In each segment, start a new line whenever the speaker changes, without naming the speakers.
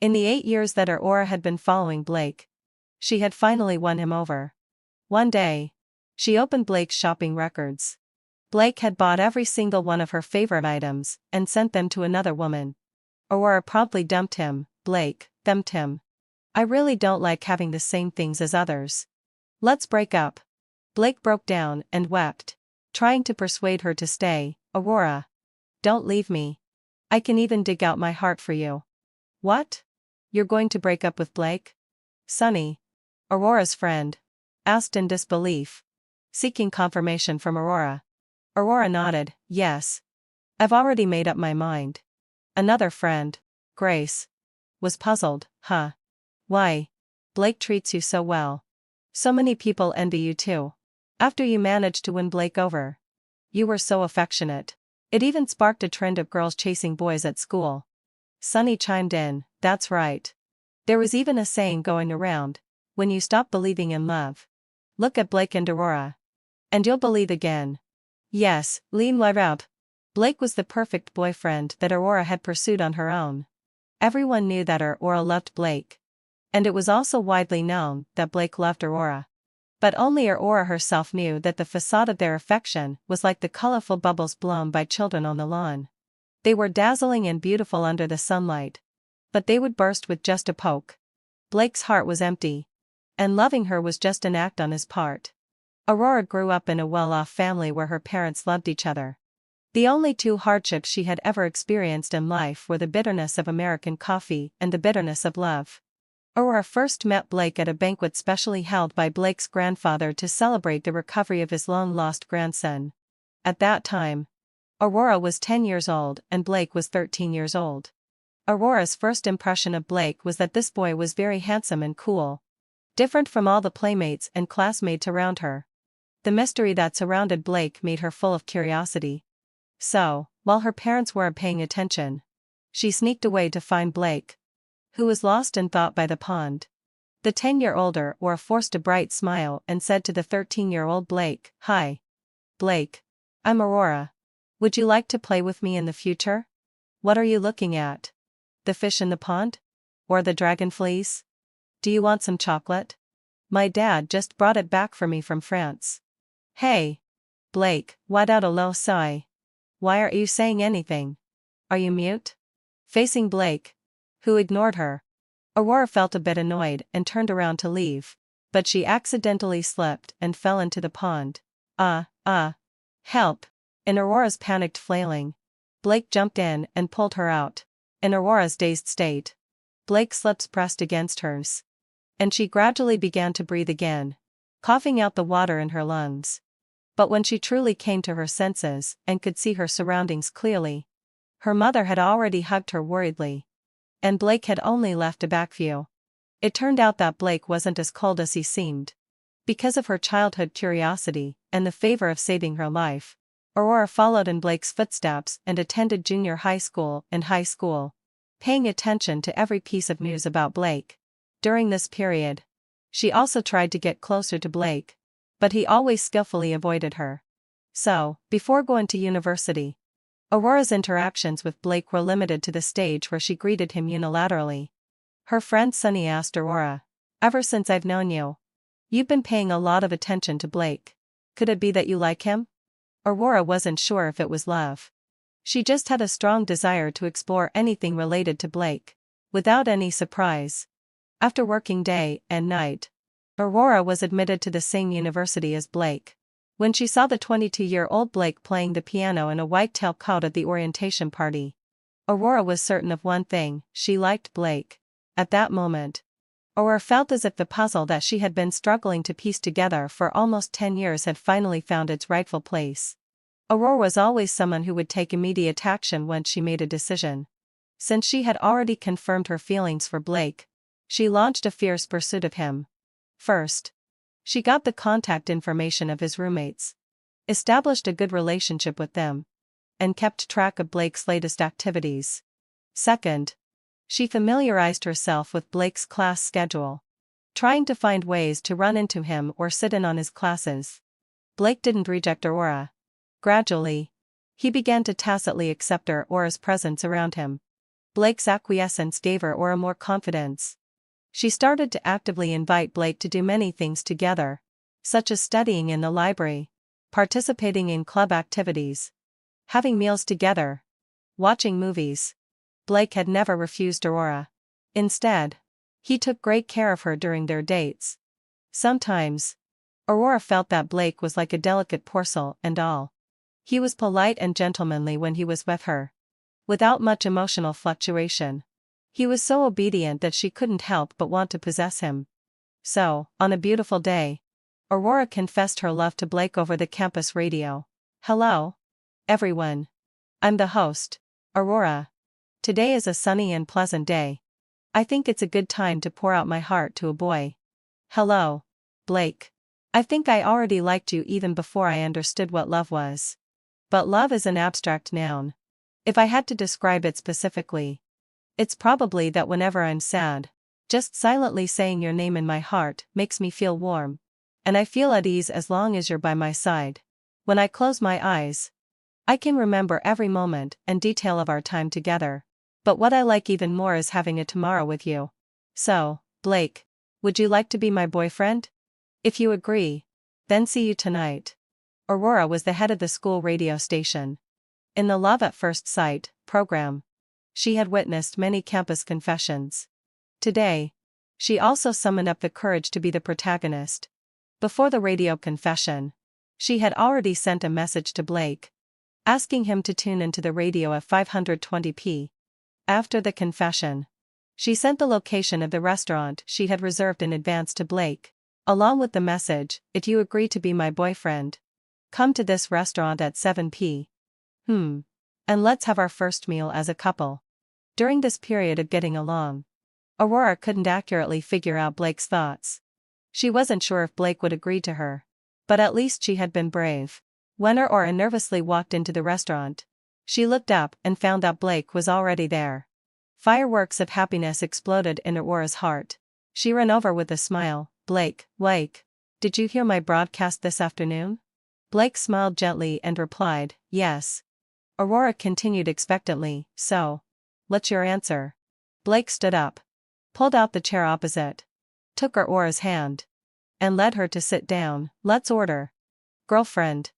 In the 8 years that Aurora had been following Blake, she had finally won him over. One day, she opened Blake's shopping records. Blake had bought every single one of her favorite items and sent them to another woman. Aurora promptly dumped him. Blake dumped him. I really don't like having the same things as others. Let's break up. Blake broke down and wept, trying to persuade her to stay. Aurora, don't leave me. I can even dig out my heart for you. What? You're going to break up with Blake? Sunny, Aurora's friend, asked in disbelief, seeking confirmation from Aurora. Aurora nodded. Yes. I've already made up my mind. Another friend, Grace, was puzzled. Huh? Why? Blake treats you so well. So many people envy you too. After you managed to win Blake over, you were so affectionate. It even sparked a trend of girls chasing boys at school. Sunny chimed in. That's right. There was even a saying going around, when you stop believing in love, look at Blake and Aurora, and you'll believe again. Yes, lean right up. Blake was the perfect boyfriend that Aurora had pursued on her own. Everyone knew that Aurora loved Blake. And it was also widely known that Blake loved Aurora. But only Aurora herself knew that the facade of their affection was like the colorful bubbles blown by children on the lawn. They were dazzling and beautiful under the sunlight, but they would burst with just a poke. Blake's heart was empty, and loving her was just an act on his part. Aurora grew up in a well-off family where her parents loved each other. The only two hardships she had ever experienced in life were the bitterness of American coffee and the bitterness of love. Aurora first met Blake at a banquet specially held by Blake's grandfather to celebrate the recovery of his long-lost grandson. At that time, Aurora was 10 years old and Blake was 13 years old. Aurora's first impression of Blake was that this boy was very handsome and cool, different from all the playmates and classmates around her. The mystery that surrounded Blake made her full of curiosity. So, while her parents weren't paying attention, she sneaked away to find Blake, who was lost in thought by the pond. The 10-year-old Aurora forced a bright smile and said to the 13-year-old Blake, Hi. Blake. I'm Aurora. Would you like to play with me in the future? What are you looking at? The fish in the pond? Or the dragonflies? Do you want some chocolate? My dad just brought it back for me from France. Hey. Blake let out a low sigh. Why aren't you saying anything? Are you mute? Facing Blake, who ignored her, Aurora felt a bit annoyed and turned around to leave, but she accidentally slipped and fell into the pond. Help! In Aurora's panicked flailing, Blake jumped in and pulled her out. In Aurora's dazed state, Blake's lips pressed against hers, and she gradually began to breathe again, coughing out the water in her lungs. But when she truly came to her senses and could see her surroundings clearly, her mother had already hugged her worriedly, and Blake had only left a back view. It turned out that Blake wasn't as cold as he seemed. Because of her childhood curiosity and the favor of saving her life, Aurora followed in Blake's footsteps and attended junior high school and high school, paying attention to every piece of news about Blake. During this period, she also tried to get closer to Blake, but he always skillfully avoided her. So, before going to university, Aurora's interactions with Blake were limited to the stage where she greeted him unilaterally. Her friend Sunny asked Aurora, Ever since I've known you, you've been paying a lot of attention to Blake. Could it be that you like him? Aurora wasn't sure if it was love. She just had a strong desire to explore anything related to Blake. Without any surprise, after working day and night, Aurora was admitted to the same university as Blake. When she saw the 22-year-old Blake playing the piano in a white tailcoat at the orientation party, Aurora was certain of one thing: she liked Blake. At that moment, Aurora felt as if the puzzle that she had been struggling to piece together for almost 10 years had finally found its rightful place. Aurora was always someone who would take immediate action once she made a decision. Since she had already confirmed her feelings for Blake, she launched a fierce pursuit of him. First, she got the contact information of his roommates, established a good relationship with them, and kept track of Blake's latest activities. Second, she familiarized herself with Blake's class schedule, trying to find ways to run into him or sit in on his classes. Blake didn't reject Aurora. Gradually, he began to tacitly accept Aurora's presence around him. Blake's acquiescence gave Aurora more confidence. She started to actively invite Blake to do many things together, such as studying in the library, participating in club activities, having meals together, watching movies. Blake had never refused Aurora. Instead, he took great care of her during their dates. Sometimes, Aurora felt that Blake was like a delicate porcelain and all. He was polite and gentlemanly when he was with her, without much emotional fluctuation. He was so obedient that she couldn't help but want to possess him. So, on a beautiful day, Aurora confessed her love to Blake over the campus radio. "Hello, everyone. I'm the host, Aurora. Today is a sunny and pleasant day. I think it's a good time to pour out my heart to a boy. Hello, Blake. I think I already liked you even before I understood what love was. But love is an abstract noun. If I had to describe it specifically, it's probably that whenever I'm sad, just silently saying your name in my heart makes me feel warm. And I feel at ease as long as you're by my side. When I close my eyes, I can remember every moment and detail of our time together. But what I like even more is having a tomorrow with you. So, Blake, would you like to be my boyfriend? If you agree, then see you tonight." Aurora was the head of the school radio station. In the Love at First Sight program, she had witnessed many campus confessions. Today, she also summoned up the courage to be the protagonist. Before the radio confession, she had already sent a message to Blake, asking him to tune into the radio at 520p. After the confession, she sent the location of the restaurant she had reserved in advance to Blake, along with the message, "If you agree to be my boyfriend, come to this restaurant at 7 p. And let's have our first meal as a couple." During this period of getting along, Aurora couldn't accurately figure out Blake's thoughts. She wasn't sure if Blake would agree to her, but at least she had been brave. When Aurora nervously walked into the restaurant, she looked up and found that Blake was already there. Fireworks of happiness exploded in Aurora's heart. She ran over with a smile. Blake, did you hear my broadcast this afternoon?" Blake smiled gently and replied, "Yes." Aurora continued expectantly, "So, what's your answer?" Blake stood up, pulled out the chair opposite, took Aurora's hand, and led her to sit down. "Let's order." Girlfriend.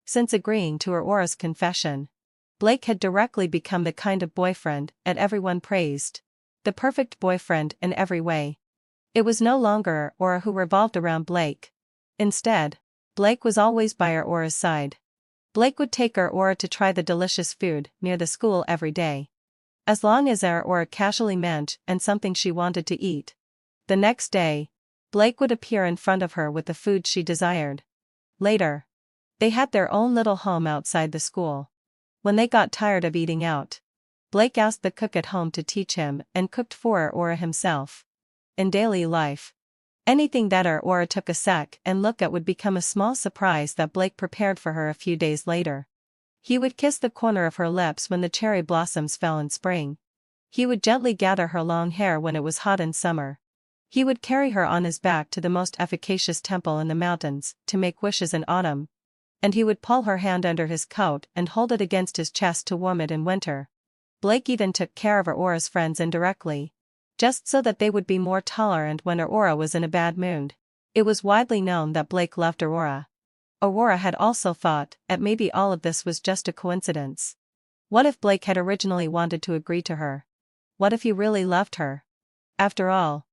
Since agreeing to Aurora's confession, Blake had directly become the kind of boyfriend that everyone praised. The perfect boyfriend in every way. It was no longer Aurora who revolved around Blake. Instead, Blake was always by Aurora's side. Blake would take Aurora to try the delicious food near the school every day, as long as Aurora casually mentioned something she wanted to eat. The next day, Blake would appear in front of her with the food she desired. Later, they had their own little home outside the school. When they got tired of eating out, Blake asked the cook at home to teach him and cooked for Aurora himself. In daily life, anything that Aurora took a sec and look at would become a small surprise that Blake prepared for her a few days later. He would kiss the corner of her lips when the cherry blossoms fell in spring. He would gently gather her long hair when it was hot in summer. He would carry her on his back to the most efficacious temple in the mountains to make wishes in autumn. And he would pull her hand under his coat and hold it against his chest to warm it in winter. Blake even took care of Aurora's friends indirectly, just so that they would be more tolerant when Aurora was in a bad mood. It was widely known that Blake loved Aurora. Aurora had also thought that maybe all of this was just a coincidence. What if Blake had originally wanted to agree to her? What if he really loved her? After all,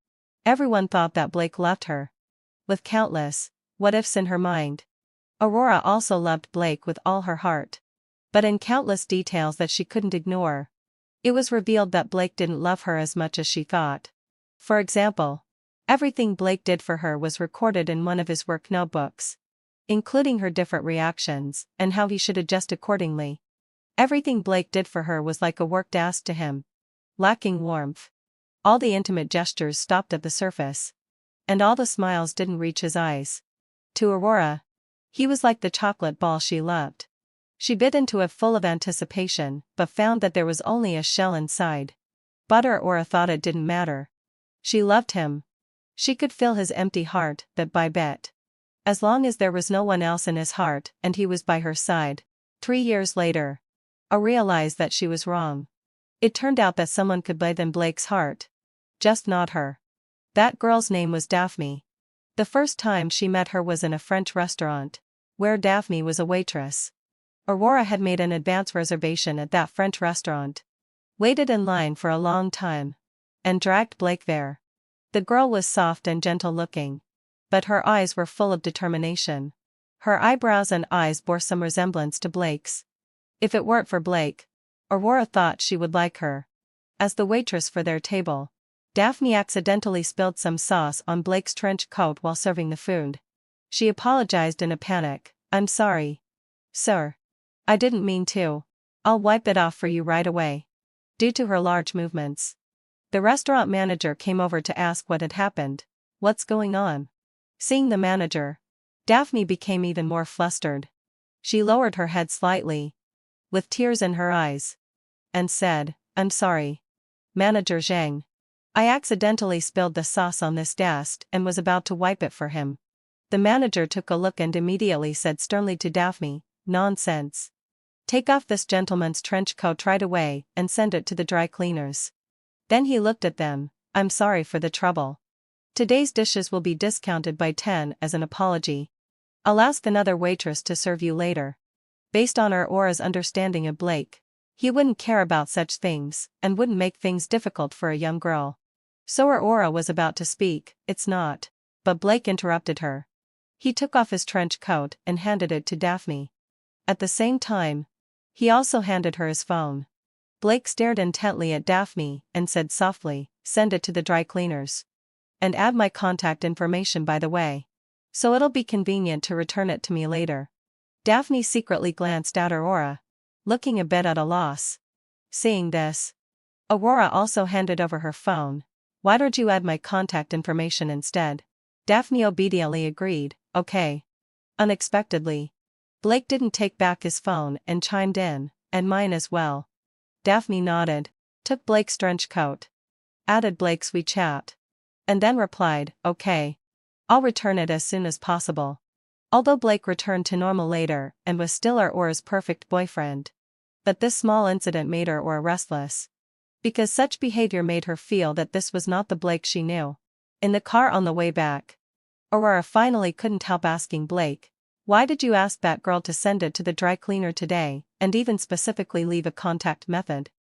everyone thought that Blake loved her. With countless what-ifs in her mind, Aurora also loved Blake with all her heart. But in countless details that she couldn't ignore, it was revealed that Blake didn't love her as much as she thought. For example, everything Blake did for her was recorded in one of his work notebooks, including her different reactions and how he should adjust accordingly. Everything Blake did for her was like a work task to him, lacking warmth. All the intimate gestures stopped at the surface, and all the smiles didn't reach his eyes. To Aurora, he was like the chocolate ball she loved. She bit into it full of anticipation, but found that there was only a shell inside. But Aurora thought it didn't matter. She loved him. She could fill his empty heart bit by bit. As long as there was no one else in his heart and he was by her side. 3 years later, Aurora realized that she was wrong. It turned out that someone could buy them Blake's heart. Just not her. That girl's name was Daphne. The first time she met her was in a French restaurant, where Daphne was a waitress. Aurora had made an advance reservation at that French restaurant, waited in line for a long time, and dragged Blake there. The girl was soft and gentle looking, but her eyes were full of determination. Her eyebrows and eyes bore some resemblance to Blake's. If it weren't for Blake, Aurora thought she would like her. As the waitress for their table, Daphne accidentally spilled some sauce on Blake's trench coat while serving the food. She apologized in a panic. "I'm sorry, sir. I didn't mean to. I'll wipe it off for you right away." Due to her large movements, the restaurant manager came over to ask what had happened. "What's going on?" Seeing the manager, Daphne became even more flustered. She lowered her head slightly, with tears in her eyes, and said, "I'm sorry, Manager Zhang. I accidentally spilled the sauce on this desk and was about to wipe it for him." The manager took a look and immediately said sternly to Daphne, "Nonsense. Take off this gentleman's trench coat right away and send it to the dry cleaners." Then he looked at them. "I'm sorry for the trouble. Today's dishes will be discounted by 10 as an apology. I'll ask another waitress to serve you later." Based on Aurora's understanding of Blake, he wouldn't care about such things and wouldn't make things difficult for a young girl. So Aurora was about to speak. "It's not." But Blake interrupted her. He took off his trench coat and handed it to Daphne. At the same time, he also handed her his phone. Blake stared intently at Daphne and said softly, "Send it to the dry cleaners. And add my contact information by the way. So it'll be convenient to return it to me later." Daphne secretly glanced at Aurora, looking a bit at a loss. Seeing this, Aurora also handed over her phone. "Why don't you add my contact information instead?" Daphne obediently agreed. "Okay." Unexpectedly, Blake didn't take back his phone and chimed in, "And mine as well." Daphne nodded, took Blake's trench coat, added Blake's WeChat, and then replied, "Okay. I'll return it as soon as possible." Although Blake returned to normal later and was still Aurora's perfect boyfriend. But this small incident made Aurora restless, because such behavior made her feel that this was not the Blake she knew. In the car on the way back, Aurora finally couldn't help asking Blake, "Why did you ask that girl to send it to the dry cleaner today, and even specifically leave a contact method?"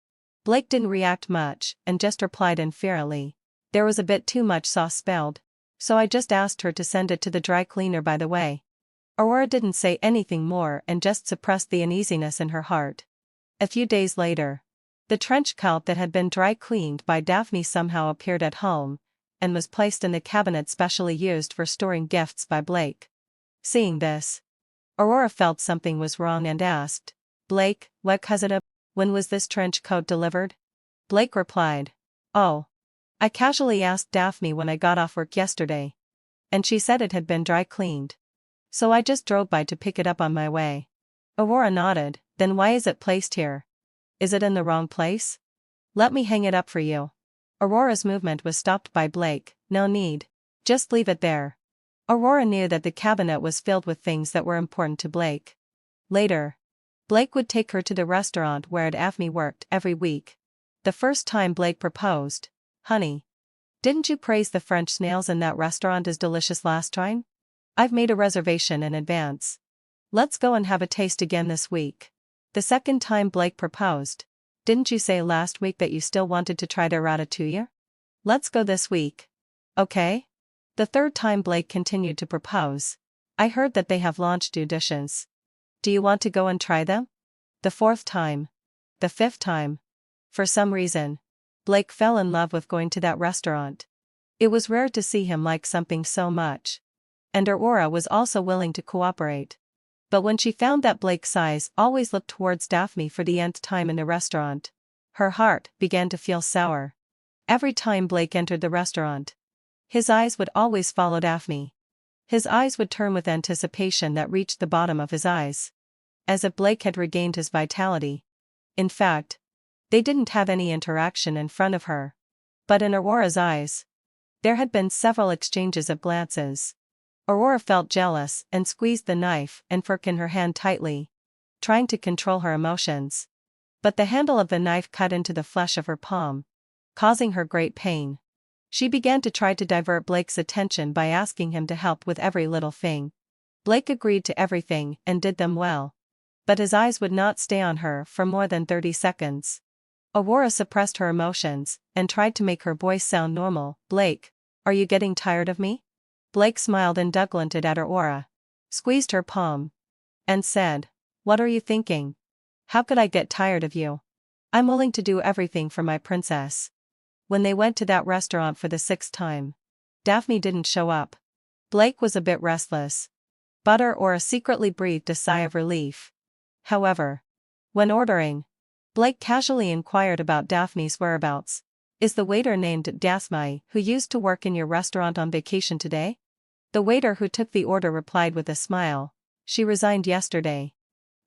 Blake didn't react much and just replied inferiorly, "There was a bit too much sauce spilled, so I just asked her to send it to the dry cleaner by the way." Aurora didn't say anything more and just suppressed the uneasiness in her heart. A few days later, the trench coat that had been dry cleaned by Daphne somehow appeared at home, and was placed in the cabinet specially used for storing gifts by Blake. Seeing this, Aurora felt something was wrong and asked, "Blake, what was it up? When was this trench coat delivered?" Blake replied, "Oh. I casually asked Daphne when I got off work yesterday, and she said it had been dry cleaned. So I just drove by to pick it up on my way." Aurora nodded. "Then why is it placed here? Is it in the wrong place? Let me hang it up for you." Aurora's movement was stopped by Blake. "No need. Just leave it there." Aurora knew that the cabinet was filled with things that were important to Blake. Later, Blake would take her to the restaurant where Daphne worked every week. The first time Blake proposed, "Honey, didn't you praise the French snails in that restaurant as delicious last time? I've made a reservation in advance. Let's go and have a taste again this week." The second time Blake proposed, "Didn't you say last week that you still wanted to try their ratatouille? Let's go this week." "Okay." The third time Blake continued to propose, "I heard that they have launched new dishes. Do you want to go and try them?" The fourth time. The fifth time. For some reason, Blake fell in love with going to that restaurant. It was rare to see him like something so much. And Aurora was also willing to cooperate. But when she found that Blake's eyes always looked towards Daphne for the nth time in the restaurant, her heart began to feel sour. Every time Blake entered the restaurant, his eyes would always follow Daphne. His eyes would turn with anticipation that reached the bottom of his eyes, as if Blake had regained his vitality. In fact, they didn't have any interaction in front of her. But in Aurora's eyes, there had been several exchanges of glances. Aurora felt jealous and squeezed the knife and fork in her hand tightly, trying to control her emotions. but the handle of the knife cut into the flesh of her palm, causing her great pain. She began to try to divert Blake's attention by asking him to help with every little thing. Blake agreed to everything and did them well. But his eyes would not stay on her for more than 30 seconds. Aurora suppressed her emotions and tried to make her voice sound normal. "Blake, are you getting tired of me?" Blake smiled and glinted at Aurora, squeezed her palm, and said, "What are you thinking? How could I get tired of you? I'm willing to do everything for my princess." When they went to that restaurant for the 6th time, Daphne didn't show up. Blake was a bit restless, but Aurora secretly breathed a sigh of relief. However, when ordering, Blake casually inquired about Daphne's whereabouts. "Is the waiter named Daphne who used to work in your restaurant on vacation today?" The waiter who took the order replied with a smile, "She resigned yesterday."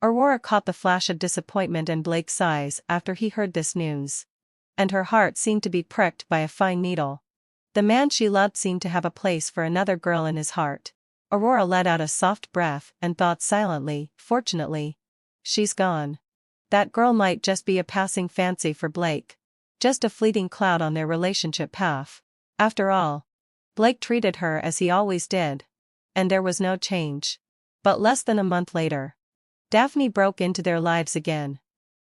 Aurora caught the flash of disappointment in Blake's eyes after he heard this news, and her heart seemed to be pricked by a fine needle. The man she loved seemed to have a place for another girl in his heart. Aurora let out a soft breath and thought silently, "Fortunately, she's gone. That girl might just be a passing fancy for Blake. Just a fleeting cloud on their relationship path. After all, Blake treated her as he always did. And there was no change." But less than a month later, Daphne broke into their lives again.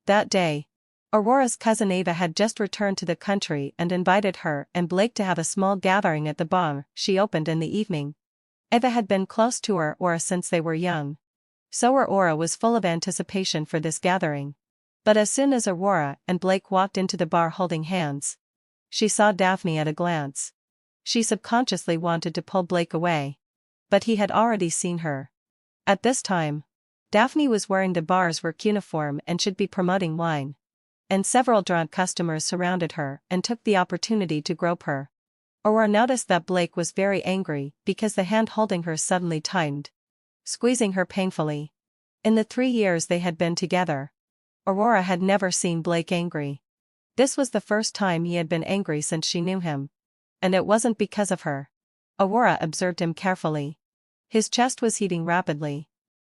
That day, Aurora's cousin Ava had just returned to the country and invited her and Blake to have a small gathering at the bar she opened in the evening. Ava had been close to Aurora since they were young, so Aurora was full of anticipation for this gathering. But as soon as Aurora and Blake walked into the bar holding hands, she saw Daphne at a glance. She subconsciously wanted to pull Blake away, but he had already seen her. At this time, Daphne was wearing the bar's work uniform and should be promoting wine, and several drunk customers surrounded her and took the opportunity to grope her. Aurora noticed that Blake was very angry because the hand holding her suddenly tightened, squeezing her painfully. In the 3 years they had been together, Aurora had never seen Blake angry. This was the first time he had been angry since she knew him. And it wasn't because of her. Aurora observed him carefully. His chest was heating rapidly.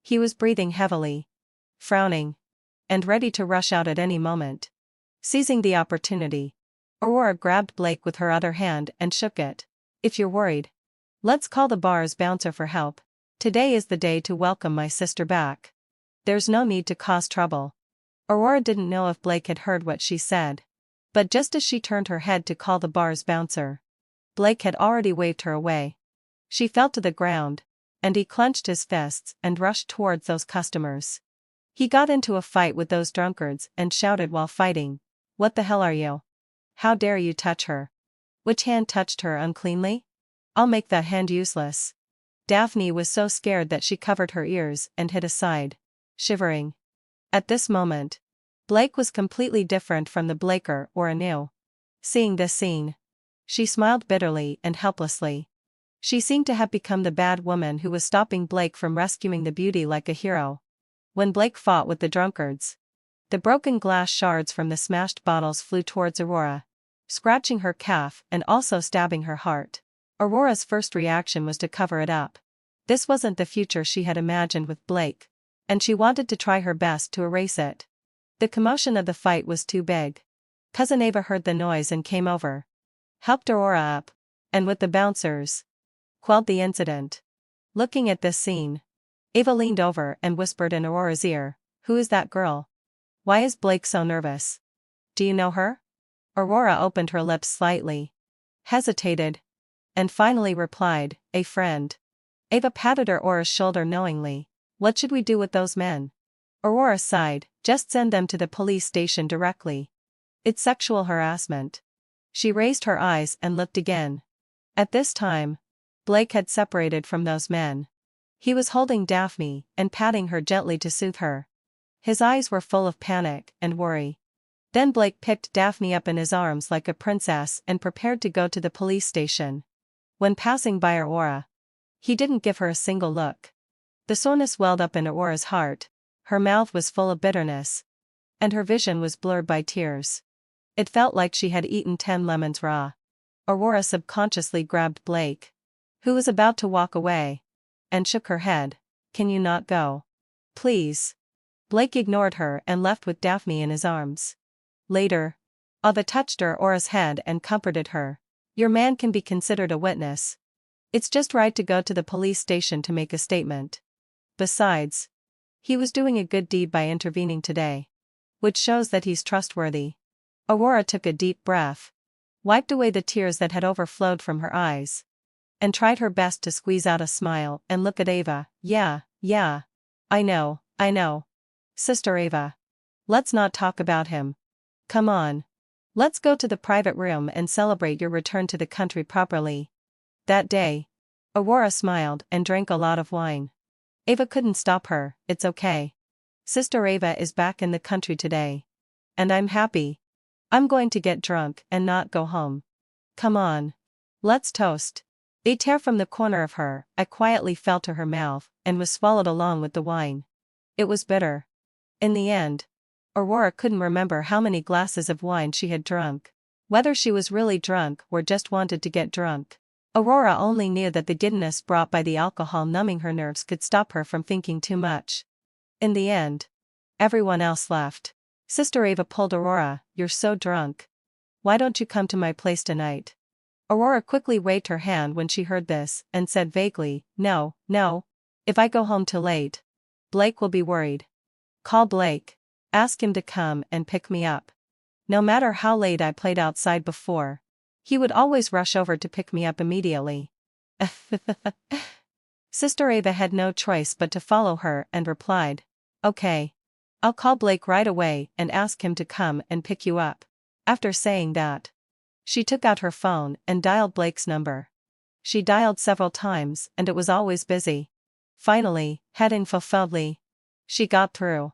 He was breathing heavily, frowning, and ready to rush out at any moment. Seizing the opportunity, Aurora grabbed Blake with her other hand and shook it. "If you're worried, let's call the bar's bouncer for help. Today is the day to welcome my sister back. There's no need to cause trouble." Aurora didn't know if Blake had heard what she said, but just as she turned her head to call the bar's bouncer, Blake had already waved her away. She fell to the ground, and he clenched his fists and rushed towards those customers. He got into a fight with those drunkards and shouted while fighting, "What the hell are you? How dare you touch her? Which hand touched her uncleanly? I'll make that hand useless." Daphne was so scared that she covered her ears and hid aside, shivering. At this moment, Blake was completely different from the Blaker Aurora knew. Seeing this scene, she smiled bitterly and helplessly. She seemed to have become the bad woman who was stopping Blake from rescuing the beauty like a hero. When Blake fought with the drunkards, the broken glass shards from the smashed bottles flew towards Aurora, scratching her calf and also stabbing her heart. Aurora's first reaction was to cover it up. This wasn't the future she had imagined with Blake, and she wanted to try her best to erase it. The commotion of the fight was too big. Cousin Ava heard the noise and came over, helped Aurora up, and with the bouncers, quelled the incident. Looking at this scene, Ava leaned over and whispered in Aurora's ear, "Who is that girl? Why is Blake so nervous? Do you know her?" Aurora opened her lips slightly, hesitated, and finally replied, "A friend." Ava patted Aurora's shoulder knowingly. "What should we do with those men?" Aurora sighed, "Just send them to the police station directly. It's sexual harassment." She raised her eyes and looked again. At this time, Blake had separated from those men. He was holding Daphne and patting her gently to soothe her. His eyes were full of panic and worry. Then Blake picked Daphne up in his arms like a princess and prepared to go to the police station. When passing by Aurora, he didn't give her a single look. The soreness welled up in Aurora's heart, her mouth was full of bitterness, and her vision was blurred by tears. It felt like she had eaten 10 lemons raw. Aurora subconsciously grabbed Blake, who was about to walk away, and shook her head. "Can you not go? Please?" Blake ignored her and left with Daphne in his arms. Later, Ava touched Aurora's head and comforted her. Your man can be considered a witness. It's just right to go to the police station to make a statement. Besides, he was doing a good deed by intervening today. Which shows that he's trustworthy. Aurora took a deep breath, wiped away the tears that had overflowed from her eyes, and tried her best to squeeze out a smile and look at Ava. Yeah, I know. Sister Ava. Let's not talk about him. Come on. Let's go to the private room and celebrate your return to the country properly. That day, Aurora smiled and drank a lot of wine. Ava couldn't stop her. It's okay. Sister Ava is back in the country today. And I'm happy. I'm going to get drunk and not go home. Come on. Let's toast. A tear from the corner of her eye quietly fell to her mouth and was swallowed along with the wine. It was bitter. In the end, Aurora couldn't remember how many glasses of wine she had drunk. Whether she was really drunk or just wanted to get drunk. Aurora only knew that the giddiness brought by the alcohol numbing her nerves could stop her from thinking too much. In the end, everyone else left. Sister Ava pulled Aurora. You're so drunk. Why don't you come to my place tonight? Aurora quickly waved her hand when she heard this and said vaguely, No. If I go home too late, Blake will be worried. Call Blake. Ask him to come and pick me up. No matter how late I played outside before, he would always rush over to pick me up immediately. Sister Ava had no choice but to follow her and replied, Okay. I'll call Blake right away and ask him to come and pick you up. After saying that, she took out her phone and dialed Blake's number. She dialed several times and it was always busy. Finally, heading fulfilledly, she got through.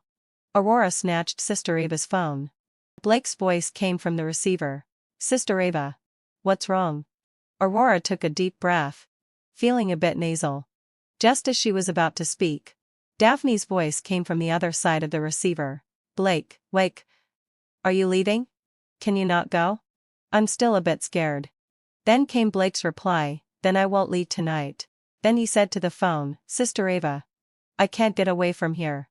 Aurora snatched Sister Ava's phone. Blake's voice came from the receiver. Sister Ava. What's wrong? Aurora took a deep breath, feeling a bit nasal. Just as she was about to speak, Daphne's voice came from the other side of the receiver. Blake, wake. Are you leaving? Can you not go? I'm still a bit scared. Then came Blake's reply, Then I won't leave tonight. Then he said to the phone, Sister Ava. I can't get away from here.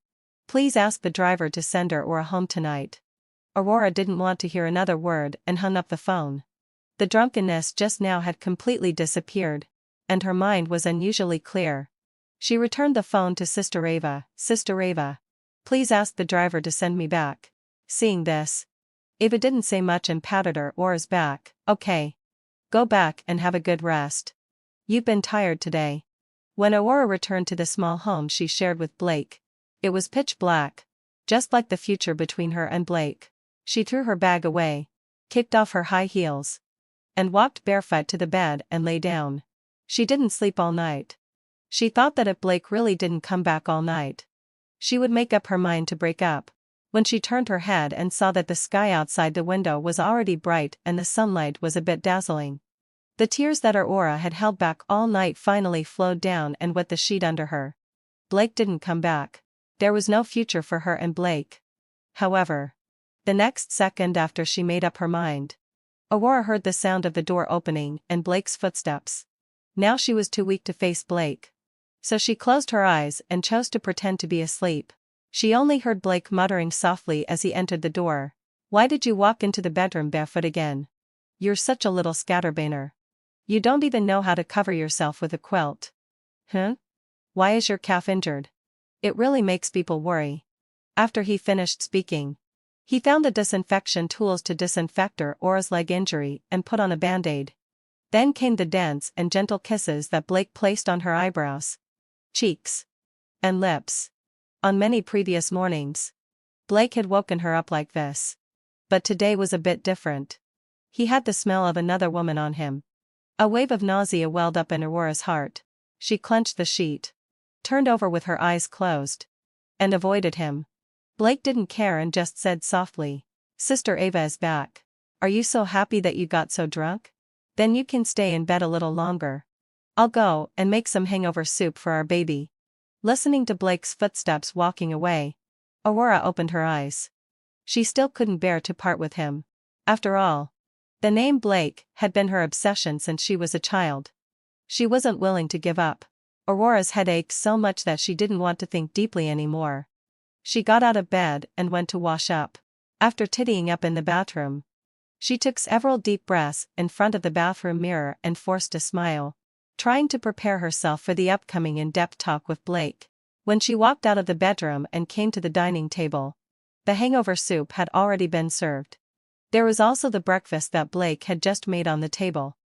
Please ask the driver to send her or home tonight. Aurora didn't want to hear another word and hung up the phone. The drunkenness just now had completely disappeared, and her mind was unusually clear. She returned the phone to Sister Ava. Sister Ava. Please ask the driver to send me back. Seeing this, Ava didn't say much and patted Aurora's back. Okay. Go back and have a good rest. You've been tired today. When Aurora returned to the small home she shared with Blake, it was pitch black, just like the future between her and Blake. She threw her bag away, kicked off her high heels, and walked barefoot to the bed and lay down. She didn't sleep all night. She thought that if Blake really didn't come back all night, she would make up her mind to break up. When she turned her head and saw that the sky outside the window was already bright and the sunlight was a bit dazzling, the tears that Aurora had held back all night finally flowed down and wet the sheet under her. Blake didn't come back. There was no future for her and Blake. However, the next second after she made up her mind, Aurora heard the sound of the door opening and Blake's footsteps. Now she was too weak to face Blake, so she closed her eyes and chose to pretend to be asleep. She only heard Blake muttering softly as he entered the door. Why did you walk into the bedroom barefoot again? You're such a little scatterbrainer. You don't even know how to cover yourself with a quilt. Huh? Why is your calf injured? It really makes people worry. After he finished speaking, he found the disinfection tools to disinfect Aurora's leg injury and put on a band-aid. Then came the dense and gentle kisses that Blake placed on her eyebrows, cheeks, and lips. On many previous mornings, Blake had woken her up like this. But today was a bit different. He had the smell of another woman on him. A wave of nausea welled up in Aurora's heart. She clenched the sheet, turned over with her eyes closed, and avoided him. Blake didn't care and just said softly, Sister Ava is back. Are you so happy that you got so drunk? Then you can stay in bed a little longer. I'll go and make some hangover soup for our baby. Listening to Blake's footsteps walking away, Aurora opened her eyes. She still couldn't bear to part with him. After all, the name Blake had been her obsession since she was a child. She wasn't willing to give up. Aurora's head ached so much that she didn't want to think deeply anymore. She got out of bed and went to wash up. After tidying up in the bathroom, she took several deep breaths in front of the bathroom mirror and forced a smile, trying to prepare herself for the upcoming in-depth talk with Blake. When she walked out of the bedroom and came to the dining table, the hangover soup had already been served. There was also the breakfast that Blake had just made on the table.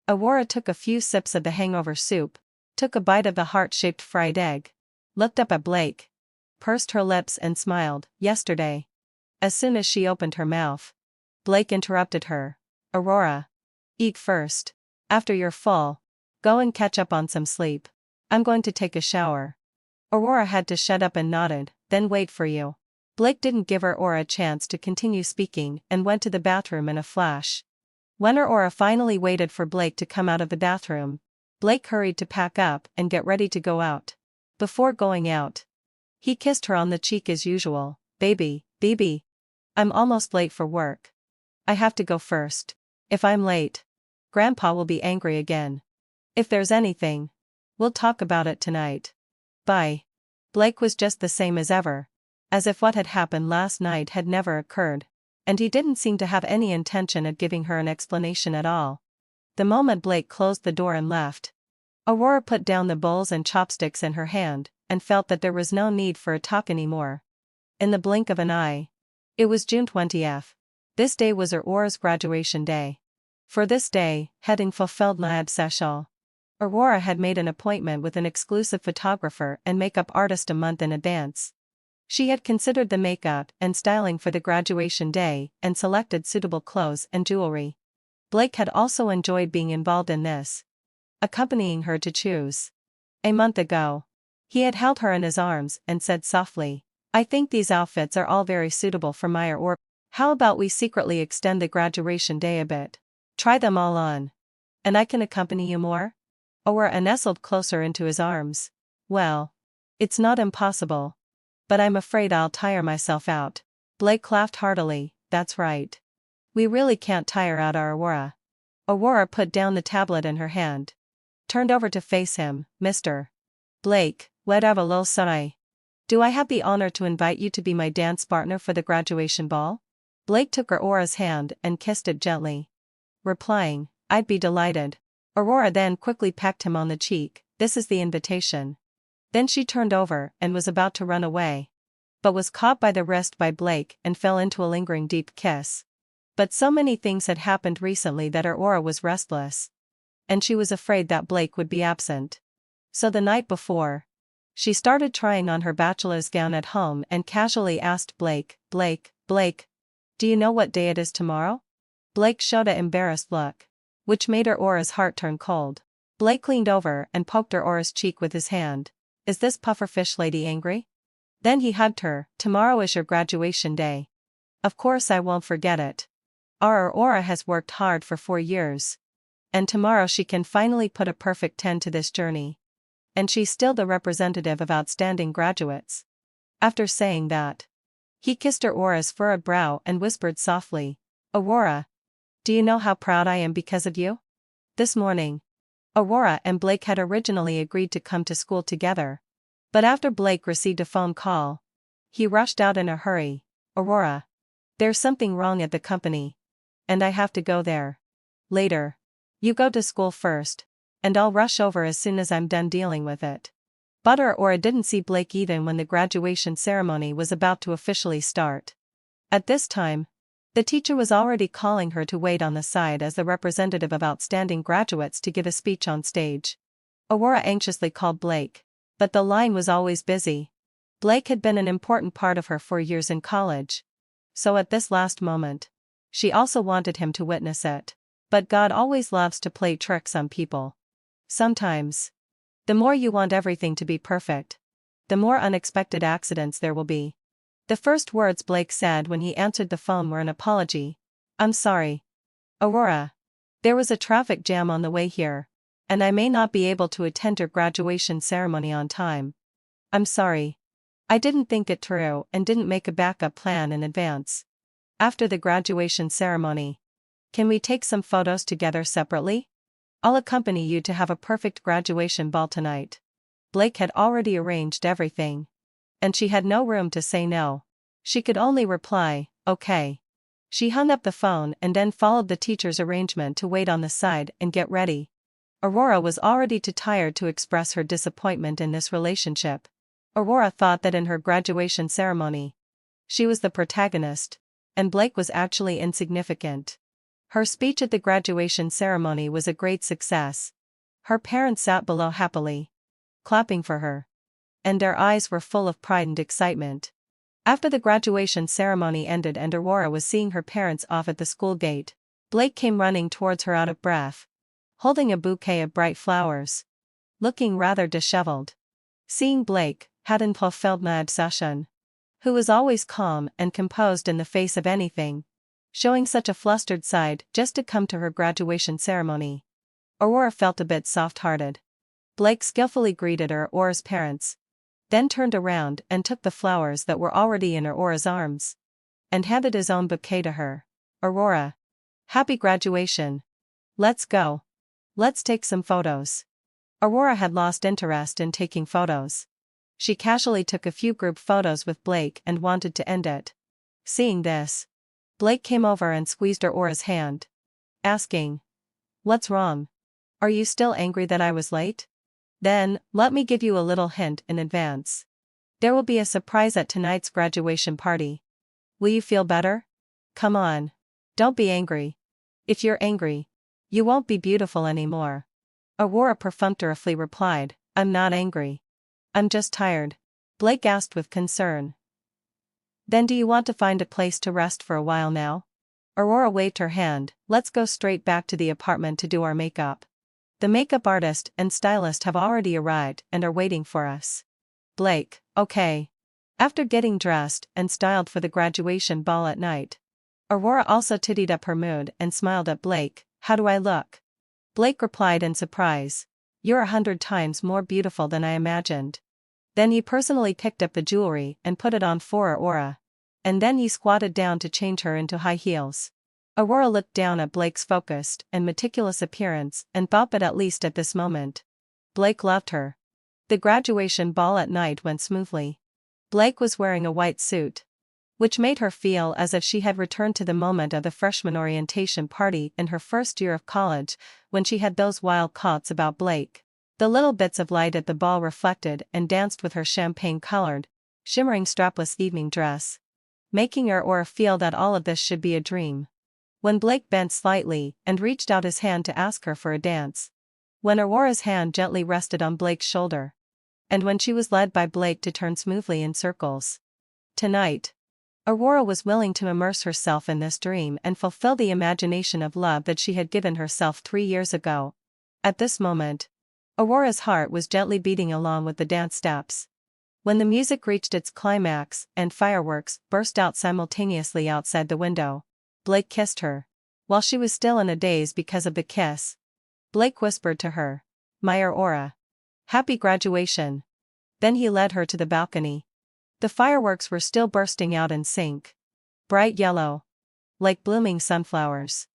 Aurora took a few sips of the hangover soup, took a bite of the heart-shaped fried egg, looked up at Blake, pursed her lips and smiled. Yesterday. As soon as she opened her mouth, Blake interrupted her. Aurora. Eat first. After you're full, go and catch up on some sleep. I'm going to take a shower. Aurora had to shut up and nodded, then wait for you. Blake didn't give Aurora a chance to continue speaking and went to the bathroom in a flash. When Aurora finally waited for Blake to come out of the bathroom, Blake hurried to pack up and get ready to go out. Before going out, he kissed her on the cheek as usual. Baby, I'm almost late for work. I have to go first. If I'm late, Grandpa will be angry again. If there's anything, we'll talk about it tonight. Bye. Blake was just the same as ever, as if what had happened last night had never occurred, and he didn't seem to have any intention of giving her an explanation at all. The moment Blake closed the door and left, Aurora put down the bowls and chopsticks in her hand, and felt that there was no need for a talk anymore. In the blink of an eye, it was June 20th. This day was Aurora's graduation day. For this day, having fulfilled my obsession, Aurora had made an appointment with an exclusive photographer and makeup artist a month in advance. She had considered the makeup and styling for the graduation day and selected suitable clothes and jewelry. Blake had also enjoyed being involved in this, accompanying her to choose. A month ago, he had held her in his arms and said softly, I think these outfits are all very suitable for my Aurora. How about we secretly extend the graduation day a bit? Try them all on. And I can accompany you more? Aurora nestled closer into his arms. Well, it's not impossible. But I'm afraid I'll tire myself out. Blake laughed heartily. That's right. We really can't tire out our Aurora. Aurora put down the tablet in her hand, turned over to face him. Mr. Blake, whatever say. Do I have the honor to invite you to be my dance partner for the graduation ball? Blake took Aurora's hand and kissed it gently, replying, I'd be delighted. Aurora then quickly pecked him on the cheek. This is the invitation. Then she turned over and was about to run away, but was caught by the wrist by Blake and fell into a lingering deep kiss. But so many things had happened recently that Aurora was restless, and she was afraid that Blake would be absent. So the night before, she started trying on her bachelor's gown at home and casually asked Blake, do you know what day it is tomorrow? Blake showed an embarrassed look, which made Aurora's heart turn cold. Blake leaned over and poked Aurora's cheek with his hand. Is this pufferfish lady angry? Then he hugged her. Tomorrow is your graduation day. Of course I won't forget it. Our Aurora has worked hard for 4 years. And tomorrow she can finally put a perfect 10 to this journey. And she's still the representative of outstanding graduates. After saying that, he kissed Aurora's furrowed brow and whispered softly, Aurora, do you know how proud I am because of you? This morning, Aurora and Blake had originally agreed to come to school together. But after Blake received a phone call, he rushed out in a hurry. Aurora, there's something wrong at the company, and I have to go there. Later. You go to school first, and I'll rush over as soon as I'm done dealing with it. But Aurora didn't see Blake even when the graduation ceremony was about to officially start. At this time, the teacher was already calling her to wait on the side as the representative of outstanding graduates to give a speech on stage. Aurora anxiously called Blake, but the line was always busy. Blake had been an important part of her 4 years in college. So at this last moment, she also wanted him to witness it. But God always loves to play tricks on people. Sometimes, the more you want everything to be perfect, the more unexpected accidents there will be. The first words Blake said when he answered the phone were an apology. I'm sorry, Aurora. There was a traffic jam on the way here, and I may not be able to attend your graduation ceremony on time. I'm sorry. I didn't think it through and didn't make a backup plan in advance. After the graduation ceremony, can we take some photos together separately? I'll accompany you to have a perfect graduation ball tonight. Blake had already arranged everything. and she had no room to say no. She could only reply, okay. She hung up the phone and then followed the teacher's arrangement to wait on the side and get ready. Aurora was already too tired to express her disappointment in this relationship. Aurora thought that in her graduation ceremony, she was the protagonist, and Blake was actually insignificant. Her speech at the graduation ceremony was a great success. Her parents sat below happily, clapping for her, and their eyes were full of pride and excitement. After the graduation ceremony ended and Aurora was seeing her parents off at the school gate, Blake came running towards her out of breath, holding a bouquet of bright flowers, looking rather disheveled. Seeing Blake, hadn't fulfilled my obsession, who was always calm and composed in the face of anything, showing such a flustered side just to come to her graduation ceremony. Aurora felt a bit soft-hearted. Blake skillfully greeted Aurora's parents, then turned around and took the flowers that were already in Aurora's arms, and handed his own bouquet to her. Aurora. Happy graduation. Let's go. Let's take some photos. Aurora had lost interest in taking photos. She casually took a few group photos with Blake and wanted to end it. Seeing this, Blake came over and squeezed Aurora's hand, asking, "What's wrong? Are you still angry that I was late? Then, let me give you a little hint in advance. There will be a surprise at tonight's graduation party. Will you feel better? Come on. Don't be angry. If you're angry, you won't be beautiful anymore." Aurora perfunctorily replied, "I'm not angry. I'm just tired." Blake asked with concern, "Then do you want to find a place to rest for a while now?" Aurora waved her hand, "Let's go straight back to the apartment to do our makeup. The makeup artist and stylist have already arrived and are waiting for us." Blake, okay. After getting dressed and styled for the graduation ball at night, Aurora also tidied up her mood and smiled at Blake. "How do I look?" Blake replied in surprise, "You're 100 times more beautiful than I imagined." Then he personally picked up the jewelry and put it on for Aurora. And then he squatted down to change her into high heels. Aurora looked down at Blake's focused and meticulous appearance and thought that at least at this moment, Blake loved her. The graduation ball at night went smoothly. Blake was wearing a white suit, which made her feel as if she had returned to the moment of the freshman orientation party in her first year of college, when she had those wild thoughts about Blake. The little bits of light at the ball reflected and danced with her champagne-colored, shimmering strapless evening dress, making Aurora feel that all of this should be a dream. When Blake bent slightly and reached out his hand to ask her for a dance, when Aurora's hand gently rested on Blake's shoulder, and when she was led by Blake to turn smoothly in circles. Tonight, Aurora was willing to immerse herself in this dream and fulfill the imagination of love that she had given herself 3 years ago. At this moment, Aurora's heart was gently beating along with the dance steps. When the music reached its climax and fireworks burst out simultaneously outside the window, Blake kissed her. While she was still in a daze because of the kiss, Blake whispered to her, "My Aurora. Happy graduation." Then he led her to the balcony. The fireworks were still bursting out in sync, bright yellow, like blooming sunflowers.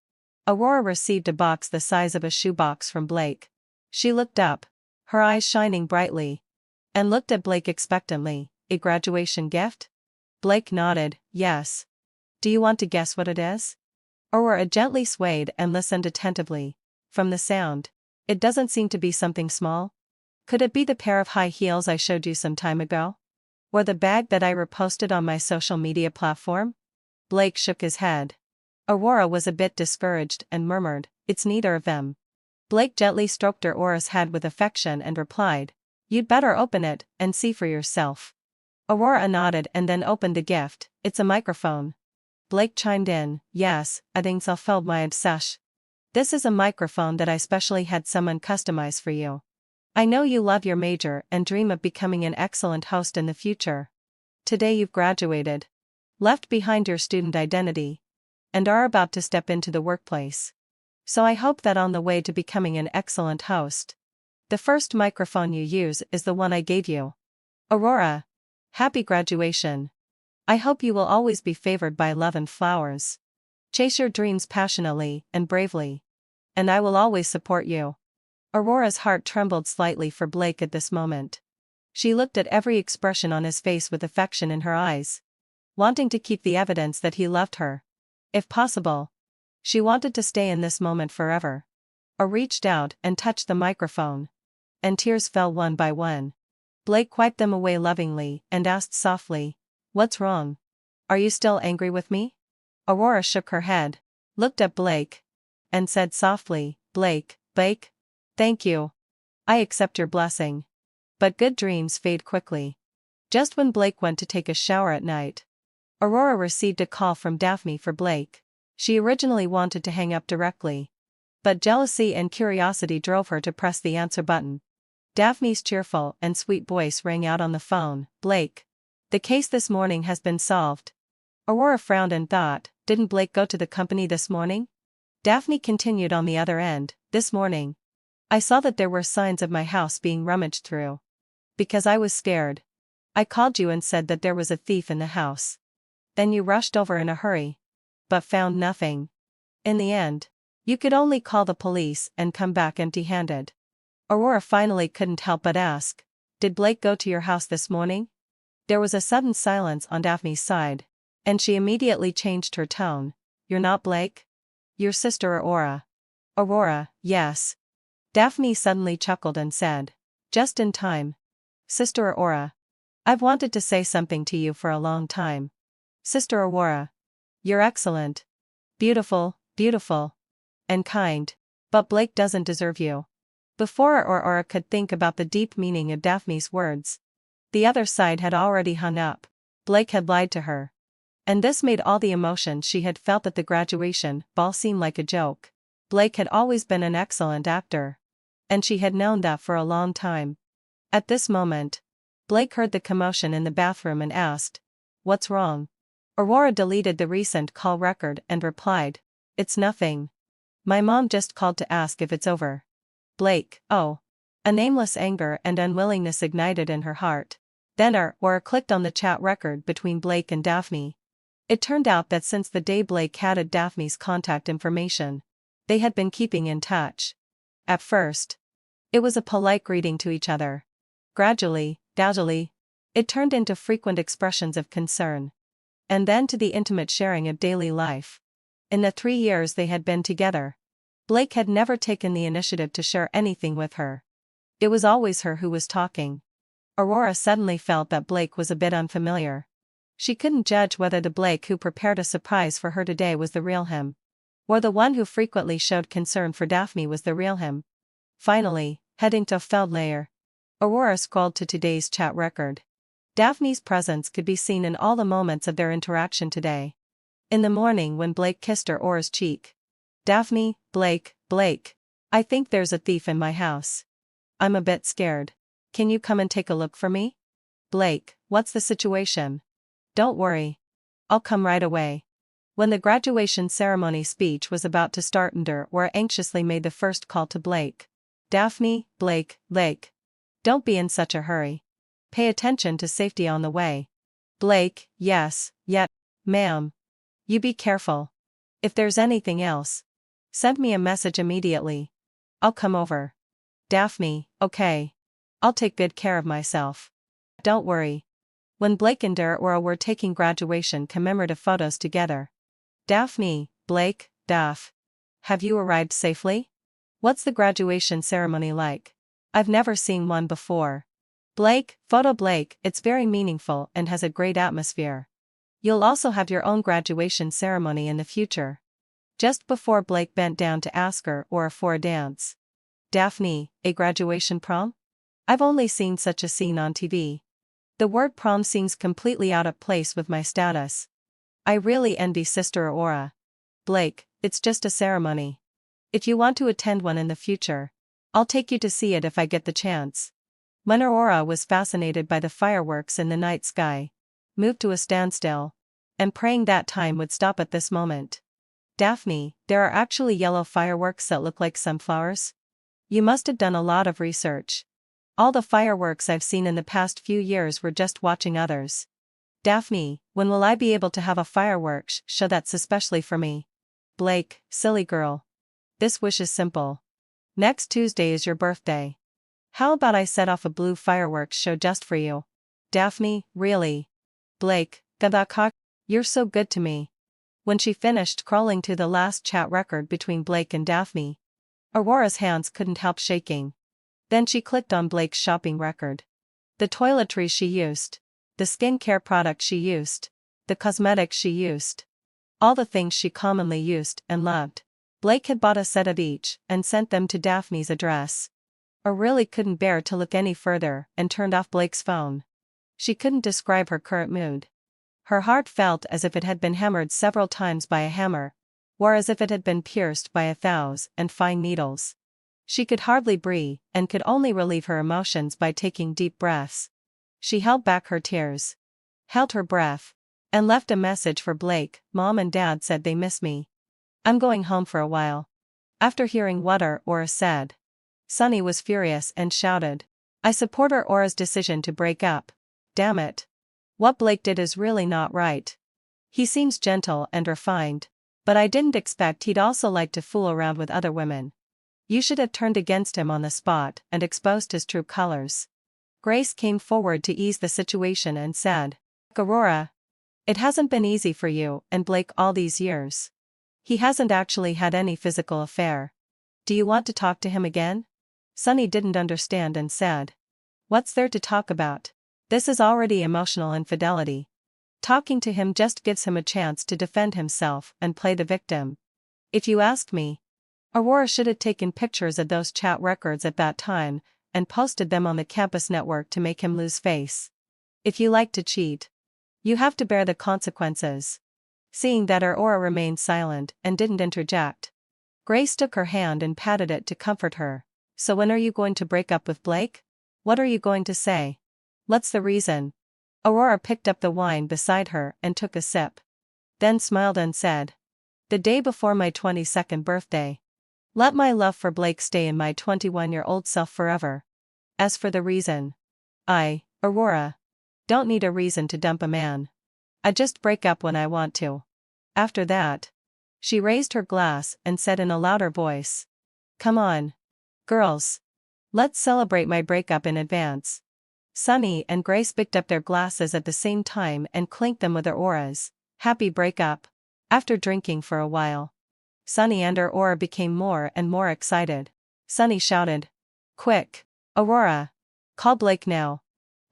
Aurora received a box the size of a shoebox from Blake. She looked up, her eyes shining brightly, and looked at Blake expectantly. "A graduation gift?" Blake nodded, "Yes. Do you want to guess what it is?" Aurora gently swayed and listened attentively. From the sound, it doesn't seem to be something small. Could it be the pair of high heels I showed you some time ago? Or the bag that I reposted on my social media platform? Blake shook his head. Aurora was a bit discouraged and murmured, "It's neither of them." Blake gently stroked Aurora's head with affection and replied, "You'd better open it and see for yourself." Aurora nodded and then opened the gift. "It's a microphone." Blake chimed in, "Yes, I think so filled my obsession. This is a microphone that I specially had someone customize for you. I know you love your major and dream of becoming an excellent host in the future. Today you've graduated, left behind your student identity, and are about to step into the workplace. So I hope that on the way to becoming an excellent host, the first microphone you use is the one I gave you. Aurora. Happy graduation. I hope you will always be favored by love and flowers. Chase your dreams passionately and bravely. And I will always support you." Aurora's heart trembled slightly for Blake at this moment. She looked at every expression on his face with affection in her eyes, wanting to keep the evidence that he loved her. If possible, she wanted to stay in this moment forever. Or reached out and touched the microphone. And tears fell one by one. Blake wiped them away lovingly and asked softly, "What's wrong? Are you still angry with me?" Aurora shook her head, looked at Blake, and said softly, Blake, thank you. I accept your blessing. But good dreams fade quickly." Just when Blake went to take a shower at night, Aurora received a call from Daphne for Blake. She originally wanted to hang up directly, but jealousy and curiosity drove her to press the answer button. Daphne's cheerful and sweet voice rang out on the phone, "Blake, the case this morning has been solved." Aurora frowned and thought, didn't Blake go to the company this morning? Daphne continued on the other end, "This morning. I saw that there were signs of my house being rummaged through. Because I was scared, I called you and said that there was a thief in the house. Then you rushed over in a hurry. But found nothing. In the end, you could only call the police and come back empty-handed." Aurora finally couldn't help but ask, "Did Blake go to your house this morning?" There was a sudden silence on Daphne's side, and she immediately changed her tone. "You're not Blake? Your sister Aurora." "Aurora, yes." Daphne suddenly chuckled and said, "Just in time. Sister Aurora. I've wanted to say something to you for a long time. Sister Aurora. You're excellent. Beautiful, and kind. But Blake doesn't deserve you." Before Aurora could think about the deep meaning of Daphne's words, the other side had already hung up. Blake had lied to her. And this made all the emotion she had felt at the graduation ball seem like a joke. Blake had always been an excellent actor, and she had known that for a long time. At this moment, Blake heard the commotion in the bathroom and asked, "What's wrong?" Aurora deleted the recent call record and replied, "It's nothing. My mom just called to ask if it's over." Blake, oh. A nameless anger and unwillingness ignited in her heart. Then Aurora clicked on the chat record between Blake and Daphne. It turned out that since the day Blake added Daphne's contact information, they had been keeping in touch. At first, it was a polite greeting to each other. Gradually, it turned into frequent expressions of concern. And then to the intimate sharing of daily life. In the 3 years they had been together, Blake had never taken the initiative to share anything with her. It was always her who was talking. Aurora suddenly felt that Blake was a bit unfamiliar. She couldn't judge whether the Blake who prepared a surprise for her today was the real him, or the one who frequently showed concern for Daphne was the real him. Finally, heading to facade, Aurora scrolled to today's chat record. Daphne's presence could be seen in all the moments of their interaction today. In the morning when Blake kissed Aurora's cheek. "Daphne, Blake, I think there's a thief in my house. I'm a bit scared. Can you come and take a look for me?" "Blake, what's the situation?" "Don't worry. I'll come right away." When the graduation ceremony speech was about to start, Aurora anxiously made the first call to Blake. "Daphne, Blake. Don't be in such a hurry. Pay attention to safety on the way." Blake, "Yes, ma'am. You be careful. If there's anything else, send me a message immediately. I'll come over." Daphne, "Okay. I'll take good care of myself. Don't worry." When Blake and Aurora were taking graduation commemorative photos together. "Daphne, Blake, have you arrived safely? What's the graduation ceremony like? I've never seen one before." Blake, photo Blake, "It's very meaningful and has a great atmosphere. You'll also have your own graduation ceremony in the future." Just before Blake bent down to ask Aurora for a dance. Daphne, "A graduation prom? I've only seen such a scene on TV. The word prom seems completely out of place with my status. I really envy Sister Aurora." Blake, "It's just a ceremony. If you want to attend one in the future, I'll take you to see it if I get the chance." When Aurora was fascinated by the fireworks in the night sky, moved to a standstill, and praying that time would stop at this moment. "Daphne, there are actually yellow fireworks that look like sunflowers? You must have done a lot of research. All the fireworks I've seen in the past few years were just watching others." Daphne, "When will I be able to have a fireworks show that's especially for me?" Blake, "Silly girl. This wish is simple. Next Tuesday is your birthday. How about I set off a blue fireworks show just for you? Daphne, really? Blake, Gabakak, you're so good to me. When she finished scrolling to the last chat record between Blake and Daphne, Aurora's hands couldn't help shaking. Then she clicked on Blake's shopping record. The toiletries she used, the skincare products she used, the cosmetics she used. All the things she commonly used and loved. Blake had bought a set of each and sent them to Daphne's address. Aurora really couldn't bear to look any further and turned off Blake's phone. She couldn't describe her current mood. Her heart felt as if it had been hammered several times by a hammer, or as if it had been pierced by 1,000 fine needles. She could hardly breathe and could only relieve her emotions by taking deep breaths. She held back her tears, held her breath, and left a message for Blake. Mom and Dad said they miss me. I'm going home for a while. After hearing what Aurora said, Sunny was furious and shouted, I support Aurora's decision to break up. Damn it. What Blake did is really not right. He seems gentle and refined, but I didn't expect he'd also like to fool around with other women. You should have turned against him on the spot and exposed his true colors. Grace came forward to ease the situation and said, Aurora, it hasn't been easy for you and Blake all these years. He hasn't actually had any physical affair. Do you want to talk to him again? Sunny didn't understand and said, what's there to talk about? This is already emotional infidelity. Talking to him just gives him a chance to defend himself and play the victim. If you ask me, Aurora should have taken pictures of those chat records at that time and posted them on the campus network to make him lose face. If you like to cheat, you have to bear the consequences. Seeing that Aurora remained silent and didn't interject, Grace took her hand and patted it to comfort her. So when are you going to break up with Blake? What are you going to say? What's the reason? Aurora picked up the wine beside her and took a sip. Then smiled and said, the day before my 22nd birthday. Let my love for Blake stay in my 21-year-old self forever. As for the reason, I, Aurora, don't need a reason to dump a man. I just break up when I want to. After that, she raised her glass and said in a louder voice, come on, girls. Let's celebrate my breakup in advance. Sunny and Grace picked up their glasses at the same time and clinked them with Aurora's. Happy breakup. After drinking for a while, Sunny and Aurora became more and more excited. Sunny shouted, quick, Aurora. Call Blake now.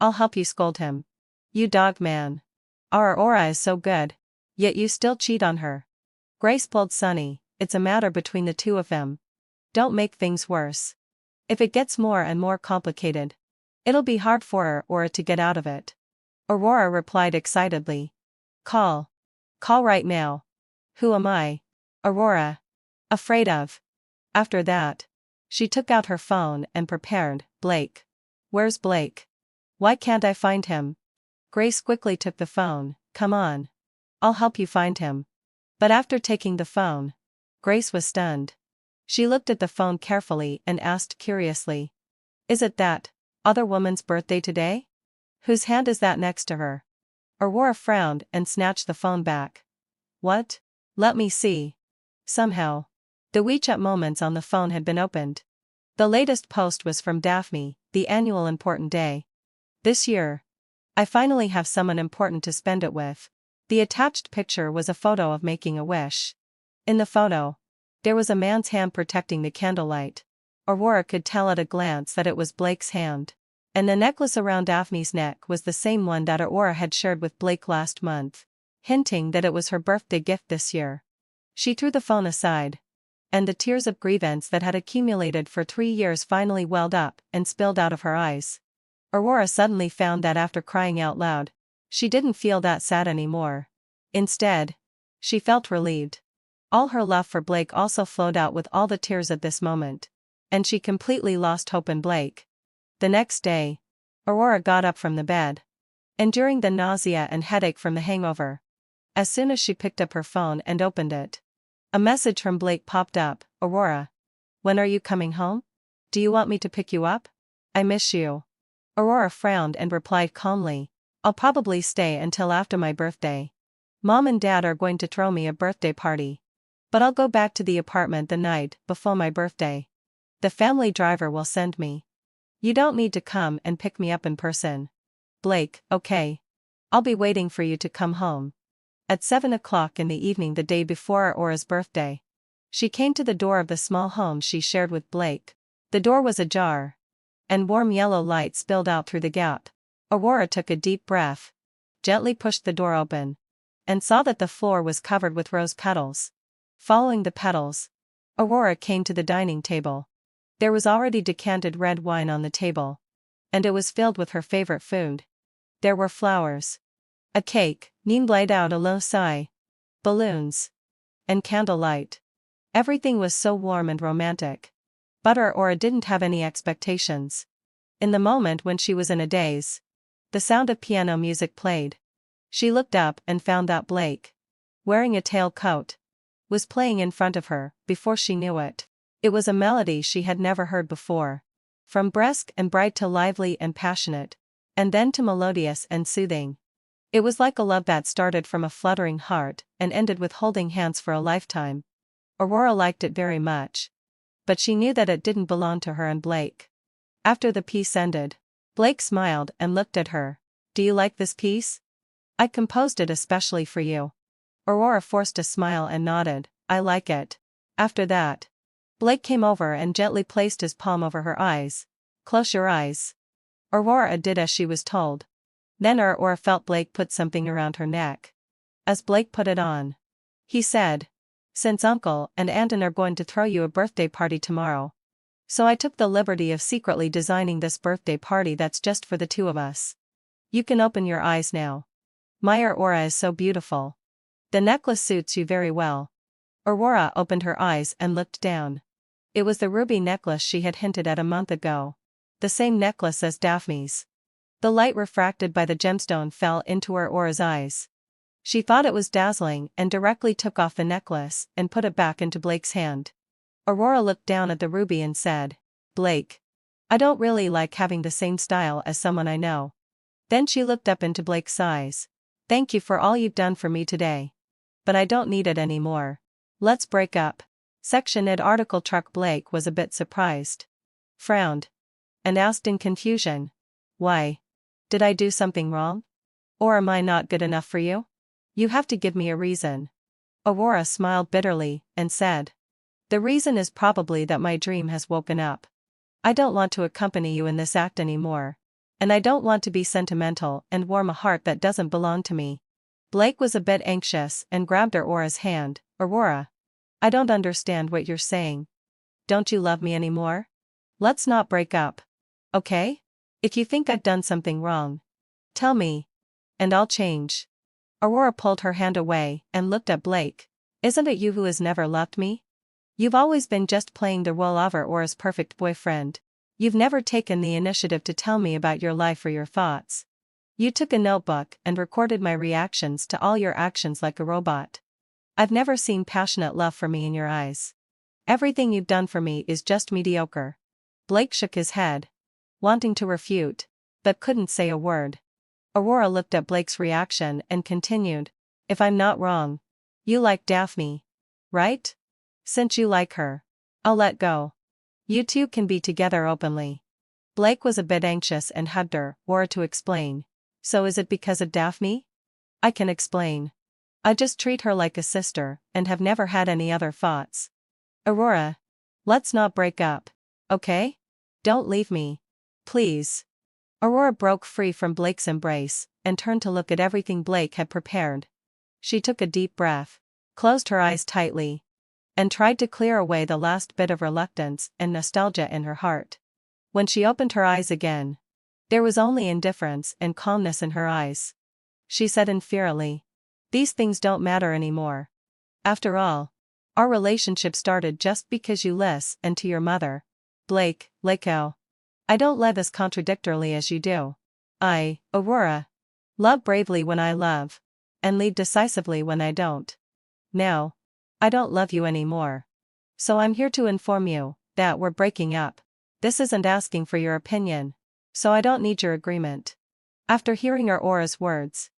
I'll help you scold him. You dog man. Our Aurora is so good, yet you still cheat on her. Grace pulled Sunny, it's a matter between the two of them. Don't make things worse. If it gets more and more complicated, it'll be hard for Aurora to get out of it. Aurora replied excitedly. Call. Call right now. Who am I, Aurora, afraid of? After that, she took out her phone and prepared. Blake. Where's Blake? Why can't I find him? Grace quickly took the phone. Come on. I'll help you find him. But after taking the phone, Grace was stunned. She looked at the phone carefully and asked curiously, is it that other woman's birthday today? Whose hand is that next to her? Aurora frowned and snatched the phone back. What? Let me see. Somehow, the WeChat moments on the phone had been opened. The latest post was from Daphne, the annual important day. This year, I finally have someone important to spend it with. The attached picture was a photo of making a wish. In the photo, there was a man's hand protecting the candlelight. Aurora could tell at a glance that it was Blake's hand. And the necklace around Daphne's neck was the same one that Aurora had shared with Blake last month, hinting that it was her birthday gift this year. She threw the phone aside, and the tears of grievance that had accumulated for 3 years finally welled up and spilled out of her eyes. Aurora suddenly found that after crying out loud, she didn't feel that sad anymore. Instead, she felt relieved. All her love for Blake also flowed out with all the tears at this moment, and she completely lost hope in Blake. The next day, Aurora got up from the bed, enduring the nausea and headache from the hangover. As soon as she picked up her phone and opened it, a message from Blake popped up. Aurora, when are you coming home? Do you want me to pick you up? I miss you. Aurora frowned and replied calmly, I'll probably stay until after my birthday. Mom and Dad are going to throw me a birthday party. But I'll go back to the apartment the night before my birthday. The family driver will send me. You don't need to come and pick me up in person. Blake, okay. I'll be waiting for you to come home. At 7 o'clock in the evening the day before Aurora's birthday, she came to the door of the small home she shared with Blake. The door was ajar, and warm yellow light spilled out through the gap. Aurora took a deep breath, gently pushed the door open, and saw that the floor was covered with rose petals. Following the petals, Aurora came to the dining table. There was already decanted red wine on the table, and it was filled with her favorite food. There were flowers, a cake, Nim laid out a low sigh, balloons, and candlelight. Everything was so warm and romantic. But Aurora didn't have any expectations. In the moment when she was in a daze, the sound of piano music played. She looked up and found that Blake, wearing a tailcoat, was playing in front of her. Before she knew it, it was a melody she had never heard before. From brisk and bright to lively and passionate, and then to melodious and soothing. It was like a love that started from a fluttering heart and ended with holding hands for a lifetime. Aurora liked it very much, but she knew that it didn't belong to her and Blake. After the piece ended, Blake smiled and looked at her. Do you like this piece? I composed it especially for you. Aurora forced a smile and nodded. I like it. After that, Blake came over and gently placed his palm over her eyes. Close your eyes. Aurora did as she was told. Then Aurora felt Blake put something around her neck. As Blake put it on, he said, since Uncle and Anton are going to throw you a birthday party tomorrow, so I took the liberty of secretly designing this birthday party that's just for the two of us. You can open your eyes now. My Aurora is so beautiful. The necklace suits you very well. Aurora opened her eyes and looked down. It was the ruby necklace she had hinted at a month ago. The same necklace as Daphne's. The light refracted by the gemstone fell into Aurora's eyes. She thought it was dazzling and directly took off the necklace and put it back into Blake's hand. Aurora looked down at the ruby and said, Blake, I don't really like having the same style as someone I know. Then she looked up into Blake's eyes. Thank you for all you've done for me today. But I don't need it anymore. Let's break up. Section ed article Truck Blake was a bit surprised. Frowned. And asked in confusion. Why? Did I do something wrong? Or am I not good enough for you? You have to give me a reason. Aurora smiled bitterly and said. The reason is probably that my dream has woken up. I don't want to accompany you in this act anymore. And I don't want to be sentimental and warm a heart that doesn't belong to me. Blake was a bit anxious and grabbed Aurora's hand. Aurora, I don't understand what you're saying. Don't you love me anymore? Let's not break up. Okay? If you think I've done something wrong, tell me, and I'll change. Aurora pulled her hand away and looked at Blake. Isn't it you who has never loved me? You've always been just playing the role of Aurora's perfect boyfriend. You've never taken the initiative to tell me about your life or your thoughts. You took a notebook and recorded my reactions to all your actions like a robot. I've never seen passionate love for me in your eyes. Everything you've done for me is just mediocre. Blake shook his head, wanting to refute, but couldn't say a word. Aurora looked at Blake's reaction and continued, if I'm not wrong, you like Daphne, right? Since you like her, I'll let go. You two can be together openly. Blake was a bit anxious and hugged Aurora to explain. So is it because of Daphne? I can explain. I just treat her like a sister and have never had any other thoughts. Aurora, let's not break up, okay? Don't leave me. Please. Aurora broke free from Blake's embrace and turned to look at everything Blake had prepared. She took a deep breath, closed her eyes tightly, and tried to clear away the last bit of reluctance and nostalgia in her heart. When she opened her eyes again, there was only indifference and calmness in her eyes. She said inferiorly, these things don't matter anymore. After all, our relationship started just because you listened to your mother. Blake, I don't live as contradictorily as you do. I, Aurora, love bravely when I love, and lead decisively when I don't. Now, I don't love you anymore. So I'm here to inform you that we're breaking up. This isn't asking for your opinion, so I don't need your agreement. After hearing Aurora's words,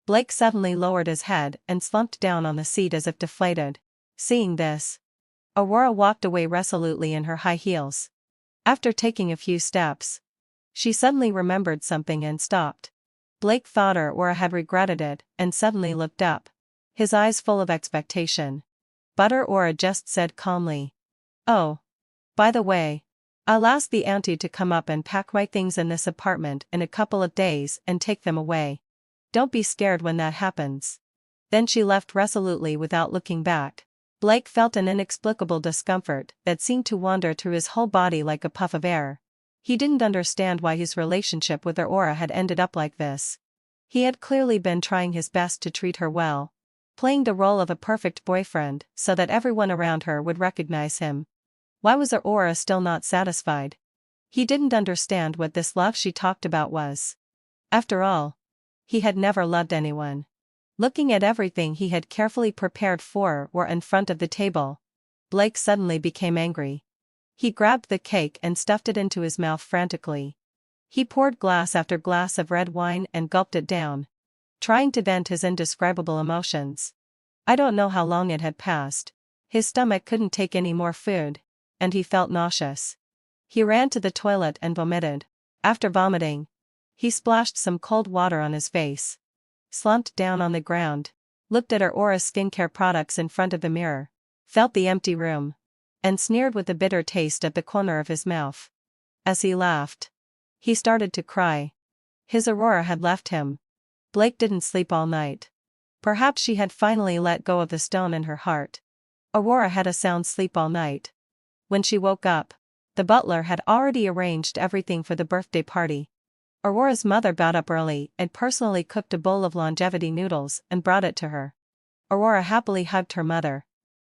Blake suddenly lowered his head and slumped down on the seat as if deflated. Seeing this, Aurora walked away resolutely in her high heels. After taking a few steps, She suddenly remembered something and stopped. Blake thought Aurora had regretted it, and suddenly looked up. His eyes full of expectation. But Aurora just said calmly, "Oh, by the way, I'll ask the auntie to come up and pack my things in this apartment in a couple of days and take them away. Don't be scared when that happens." Then she left resolutely without looking back. Blake felt an inexplicable discomfort that seemed to wander through his whole body like a puff of air. He didn't understand why his relationship with Aurora had ended up like this. He had clearly been trying his best to treat her well, playing the role of a perfect boyfriend so that everyone around her would recognize him. Why was Aurora still not satisfied? He didn't understand what this love she talked about was. After all, he had never loved anyone. Looking at everything he had carefully prepared for her in front of the table, Blake suddenly became angry. He grabbed the cake and stuffed it into his mouth frantically. He poured glass after glass of red wine and gulped it down, trying to vent his indescribable emotions. I don't know how long it had passed. His stomach couldn't take any more food, and he felt nauseous. He ran to the toilet and vomited. After vomiting, he splashed some cold water on his face, slumped down on the ground, looked at Aurora's skincare products in front of the mirror, felt the empty room, and sneered with a bitter taste at the corner of his mouth. As he laughed, he started to cry. His Aurora had left him. Blake didn't sleep all night. Perhaps she had finally let go of the stone in her heart. Aurora had a sound sleep all night. When she woke up, the butler had already arranged everything for the birthday party. Aurora's mother got up early and personally cooked a bowl of longevity noodles and brought it to her. Aurora happily hugged her mother.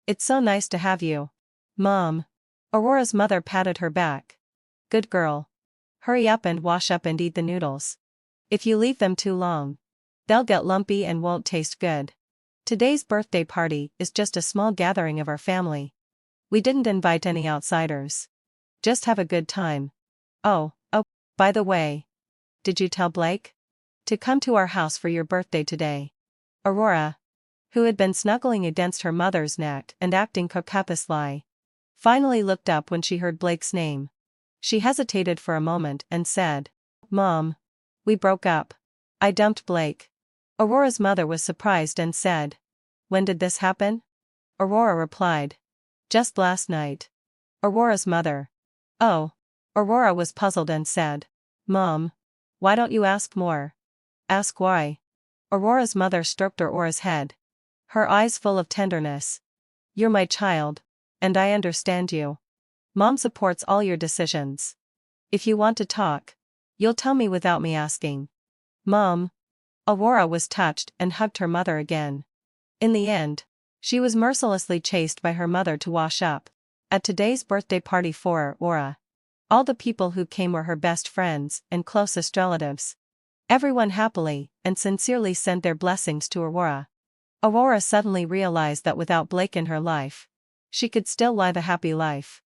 "It's so nice to have you, Mom." Aurora's mother patted her back. "Good girl. Hurry up and wash up and eat the noodles. If you leave them too long, they'll get lumpy and won't taste good. Today's birthday party is just a small gathering of our family. We didn't invite any outsiders. Just have a good time. Oh, by the way, did you tell Blake to come to our house for your birthday today?" Aurora, who had been snuggling against her mother's neck and acting coquetteously, finally looked up when she heard Blake's name. She hesitated for a moment and said, "Mom, we broke up. I dumped Blake." Aurora's mother was surprised and said, "When did this happen?" Aurora replied, "Just last night." Aurora's mother. "Oh." Aurora was puzzled and said, "Mom, why don't you ask more?" "Ask why?" Aurora's mother stroked Aurora's head, her eyes full of tenderness. "You're my child, and I understand you. Mom supports all your decisions. If you want to talk, you'll tell me without me asking." "Mom." Aurora was touched and hugged her mother again. In the end, she was mercilessly chased by her mother to wash up. At today's birthday party for Aurora, all the people who came were her best friends and closest relatives. Everyone happily and sincerely sent their blessings to Aurora. Aurora suddenly realized that without Blake in her life, she could still live a happy life.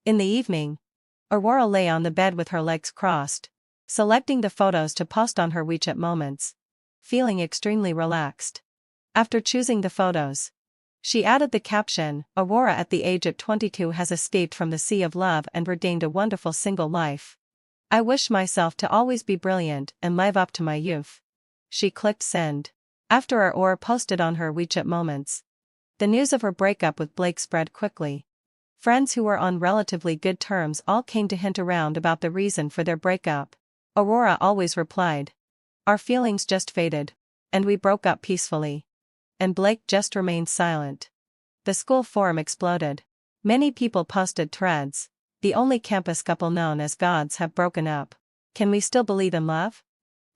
In the evening, Aurora lay on the bed with her legs crossed, selecting the photos to post on her WeChat moments, feeling extremely relaxed. After choosing the photos, she added the caption, "Aurora at the age of 22 has escaped from the sea of love and regained a wonderful single life. I wish myself to always be brilliant and live up to my youth." She clicked send. After Aurora posted on her WeChat moments, the news of her breakup with Blake spread quickly. Friends who were on relatively good terms all came to hint around about the reason for their breakup. Aurora always replied, "Our feelings just faded, and we broke up peacefully." And Blake just remained silent. The school forum exploded. Many people posted threads. "The only campus couple known as gods have broken up. Can we still believe in love?"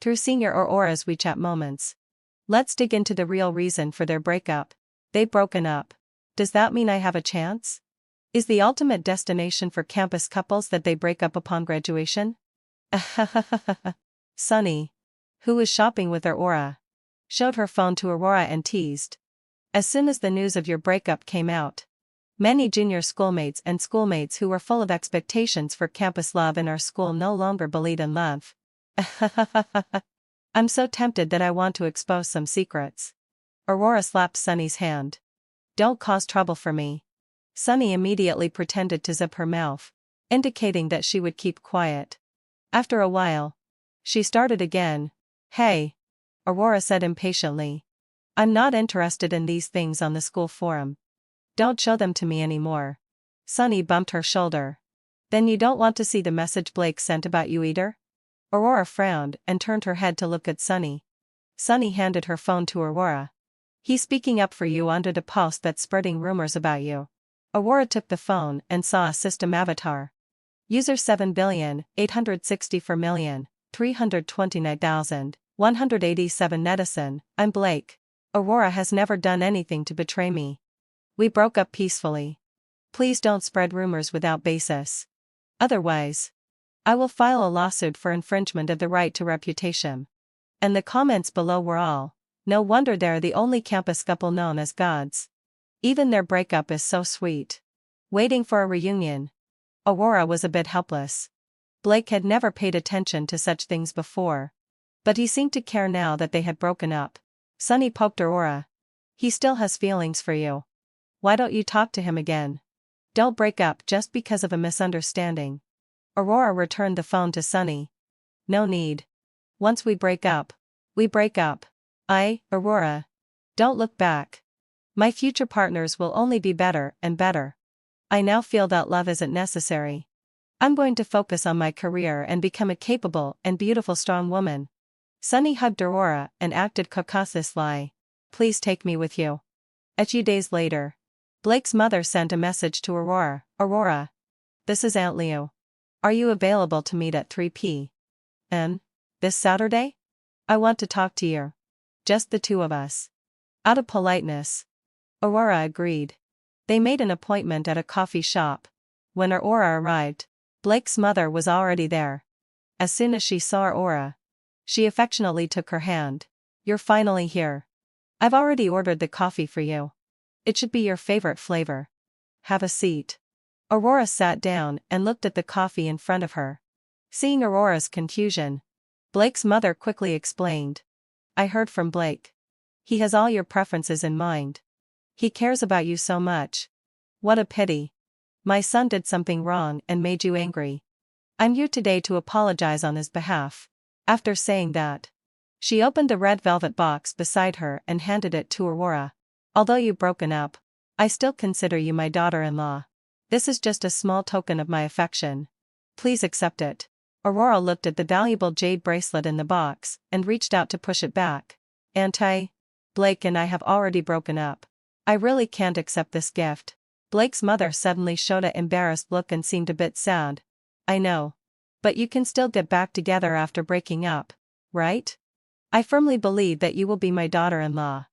Through Senior Aurora's WeChat moments, let's dig into the real reason for their breakup. They've broken up. Does that mean I have a chance? Is the ultimate destination for campus couples that they break up upon graduation? Sunny, who was shopping with Aurora, showed her phone to Aurora and teased, "As soon as the news of your breakup came out, many junior schoolmates and schoolmates who were full of expectations for campus love in our school no longer believed in love. I'm so tempted that I want to expose some secrets." Aurora slapped Sunny's hand. "Don't cause trouble for me." Sunny immediately pretended to zip her mouth, indicating that she would keep quiet. After a while, she started again. Hey, Aurora said impatiently. I'm not interested in these things on the school forum. Don't show them to me anymore. Sunny bumped her shoulder. Then you don't want to see the message Blake sent about you either? Aurora frowned and turned her head to look at Sunny. Sunny handed her phone to Aurora. He's speaking up for you under the post that's spreading rumors about you. Aurora took the phone and saw a system avatar. User 7,864,329,187 netizen, I'm Blake. Aurora has never done anything to betray me. We broke up peacefully. Please don't spread rumors without basis. Otherwise, I will file a lawsuit for infringement of the right to reputation. And the comments below were all, no wonder they're the only campus couple known as gods. Even their breakup is so sweet. Waiting for a reunion. Aurora was a bit helpless. Blake had never paid attention to such things before. But he seemed to care now that they had broken up. Sunny poked Aurora. He still has feelings for you. Why don't you talk to him again? Don't break up just because of a misunderstanding. Aurora returned the phone to Sunny. No need. Once we break up, we break up. Aurora. Don't look back. My future partners will only be better and better. I now feel that love isn't necessary. I'm going to focus on my career and become a capable and beautiful strong woman. Sunny hugged Aurora and acted cocaciously. Please take me with you. A few days later, Blake's mother sent a message to Aurora. Aurora. This is Aunt Leo. Are you available to meet at 3 p.m. this Saturday? I want to talk to you. Just the two of us. Out of politeness, Aurora agreed. They made an appointment at a coffee shop. When Aurora arrived, Blake's mother was already there. As soon as she saw Aurora, she affectionately took her hand. You're finally here. I've already ordered the coffee for you. It should be your favorite flavor. Have a seat. Aurora sat down and looked at the coffee in front of her. Seeing Aurora's confusion, Blake's mother quickly explained. I heard from Blake. He has all your preferences in mind. He cares about you so much. What a pity. My son did something wrong and made you angry. I'm here today to apologize on his behalf. After saying that, she opened the red velvet box beside her and handed it to Aurora. Although you've broken up, I still consider you my daughter-in-law. This is just a small token of my affection. Please accept it. Aurora looked at the valuable jade bracelet in the box and reached out to push it back. Blake and I have already broken up. I really can't accept this gift. Blake's mother suddenly showed an embarrassed look and seemed a bit sad. I know. But you can still get back together after breaking up, right? I firmly believe that you will be my daughter-in-law.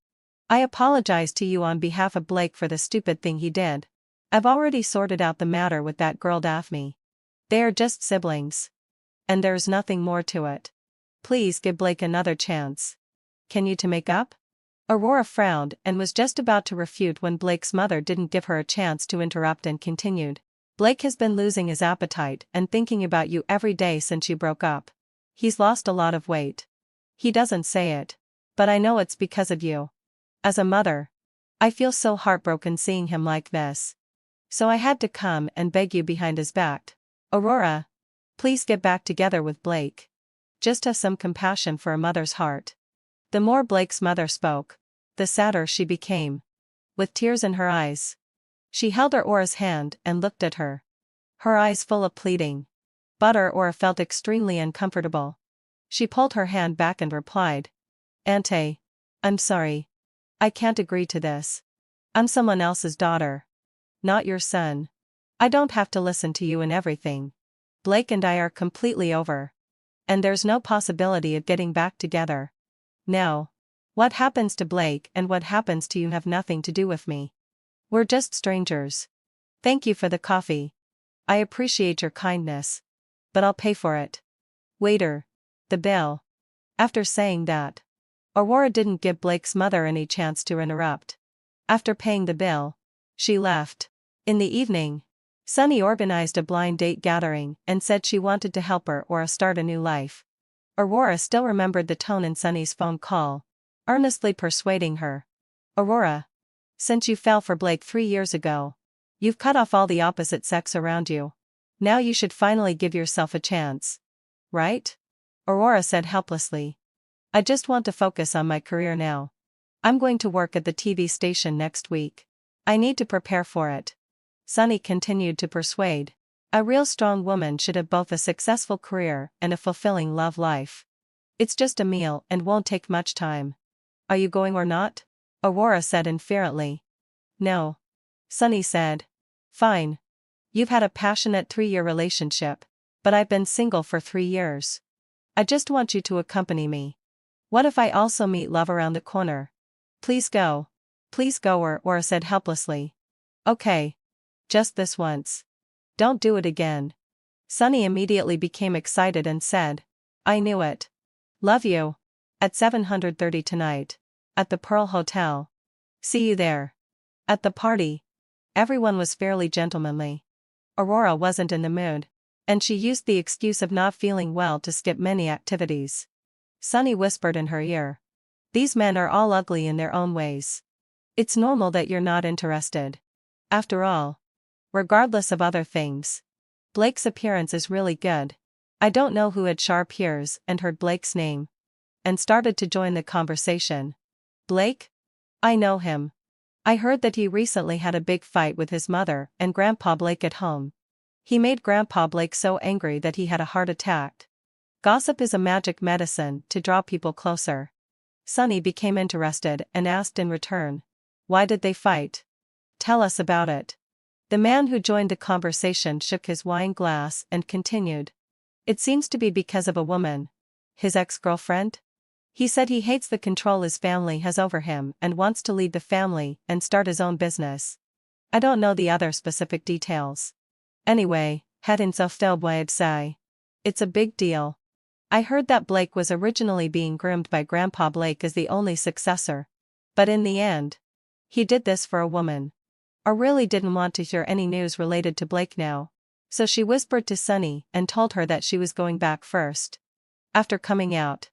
I apologize to you on behalf of Blake for the stupid thing he did. I've already sorted out the matter with that girl Daphne. They are just siblings. And there's nothing more to it. Please give Blake another chance. Can you to make up? Aurora frowned and was just about to refute when Blake's mother didn't give her a chance to interrupt and continued. Blake has been losing his appetite and thinking about you every day since you broke up. He's lost a lot of weight. He doesn't say it, but I know it's because of you. As a mother, I feel so heartbroken seeing him like this. So I had to come and beg you behind his back. Aurora, please get back together with Blake. Just have some compassion for a mother's heart. The more Blake's mother spoke, the sadder she became. With tears in her eyes, she held Aurora's hand and looked at her. Her eyes full of pleading. But Aurora felt extremely uncomfortable. She pulled her hand back and replied. Auntie, I'm sorry. I can't agree to this. I'm someone else's daughter. Not your son. I don't have to listen to you in everything. Blake and I are completely over. And there's no possibility of getting back together. No. What happens to Blake and what happens to you have nothing to do with me. We're just strangers. Thank you for the coffee. I appreciate your kindness. But I'll pay for it. Waiter. The bill. After saying that, Aurora didn't give Blake's mother any chance to interrupt. After paying the bill, she left. In the evening, Sunny organized a blind date gathering and said she wanted to help Aurora start a new life. Aurora still remembered the tone in Sunny's phone call, earnestly persuading her. Aurora, since you fell for Blake 3 years ago, you've cut off all the opposite sex around you. Now you should finally give yourself a chance. right? Aurora said helplessly. I just want to focus on my career now. I'm going to work at the TV station next week. I need to prepare for it. Sunny continued to persuade. A real strong woman should have both a successful career and a fulfilling love life. It's just a meal and won't take much time. Are you going or not? Aurora said indifferently. No. Sunny said. Fine. You've had a passionate 3-year relationship, but I've been single for 3 years. I just want you to accompany me. What if I also meet love around the corner? Please go. Please go, Aurora said helplessly. Okay. Just this once. Don't do it again. Sunny immediately became excited and said. I knew it. Love you. At 7:30 tonight. At the Pearl Hotel. See you there. At the party. Everyone was fairly gentlemanly. Aurora wasn't in the mood, and she used the excuse of not feeling well to skip many activities. Sunny whispered in her ear. These men are all ugly in their own ways. It's normal that you're not interested. After all. Regardless of other things. Blake's appearance is really good. I don't know who had sharp ears and heard Blake's name. And started to join the conversation. Blake? I know him. I heard that he recently had a big fight with his mother and Grandpa Blake at home. He made Grandpa Blake so angry that he had a heart attack. Gossip is a magic medicine to draw people closer. Sunny became interested and asked in return. Why did they fight? Tell us about it. The man who joined the conversation shook his wine glass and continued. It seems to be because of a woman. His ex-girlfriend? He said he hates the control his family has over him and wants to lead the family and start his own business. I don't know the other specific details. Anyway, hadn't so wide say. It's a big deal. I heard that Blake was originally being groomed by Grandpa Blake as the only successor. But in the end, he did this for a woman. I really didn't want to hear any news related to Blake now. So she whispered to Sunny and told her that she was going back first. After coming out,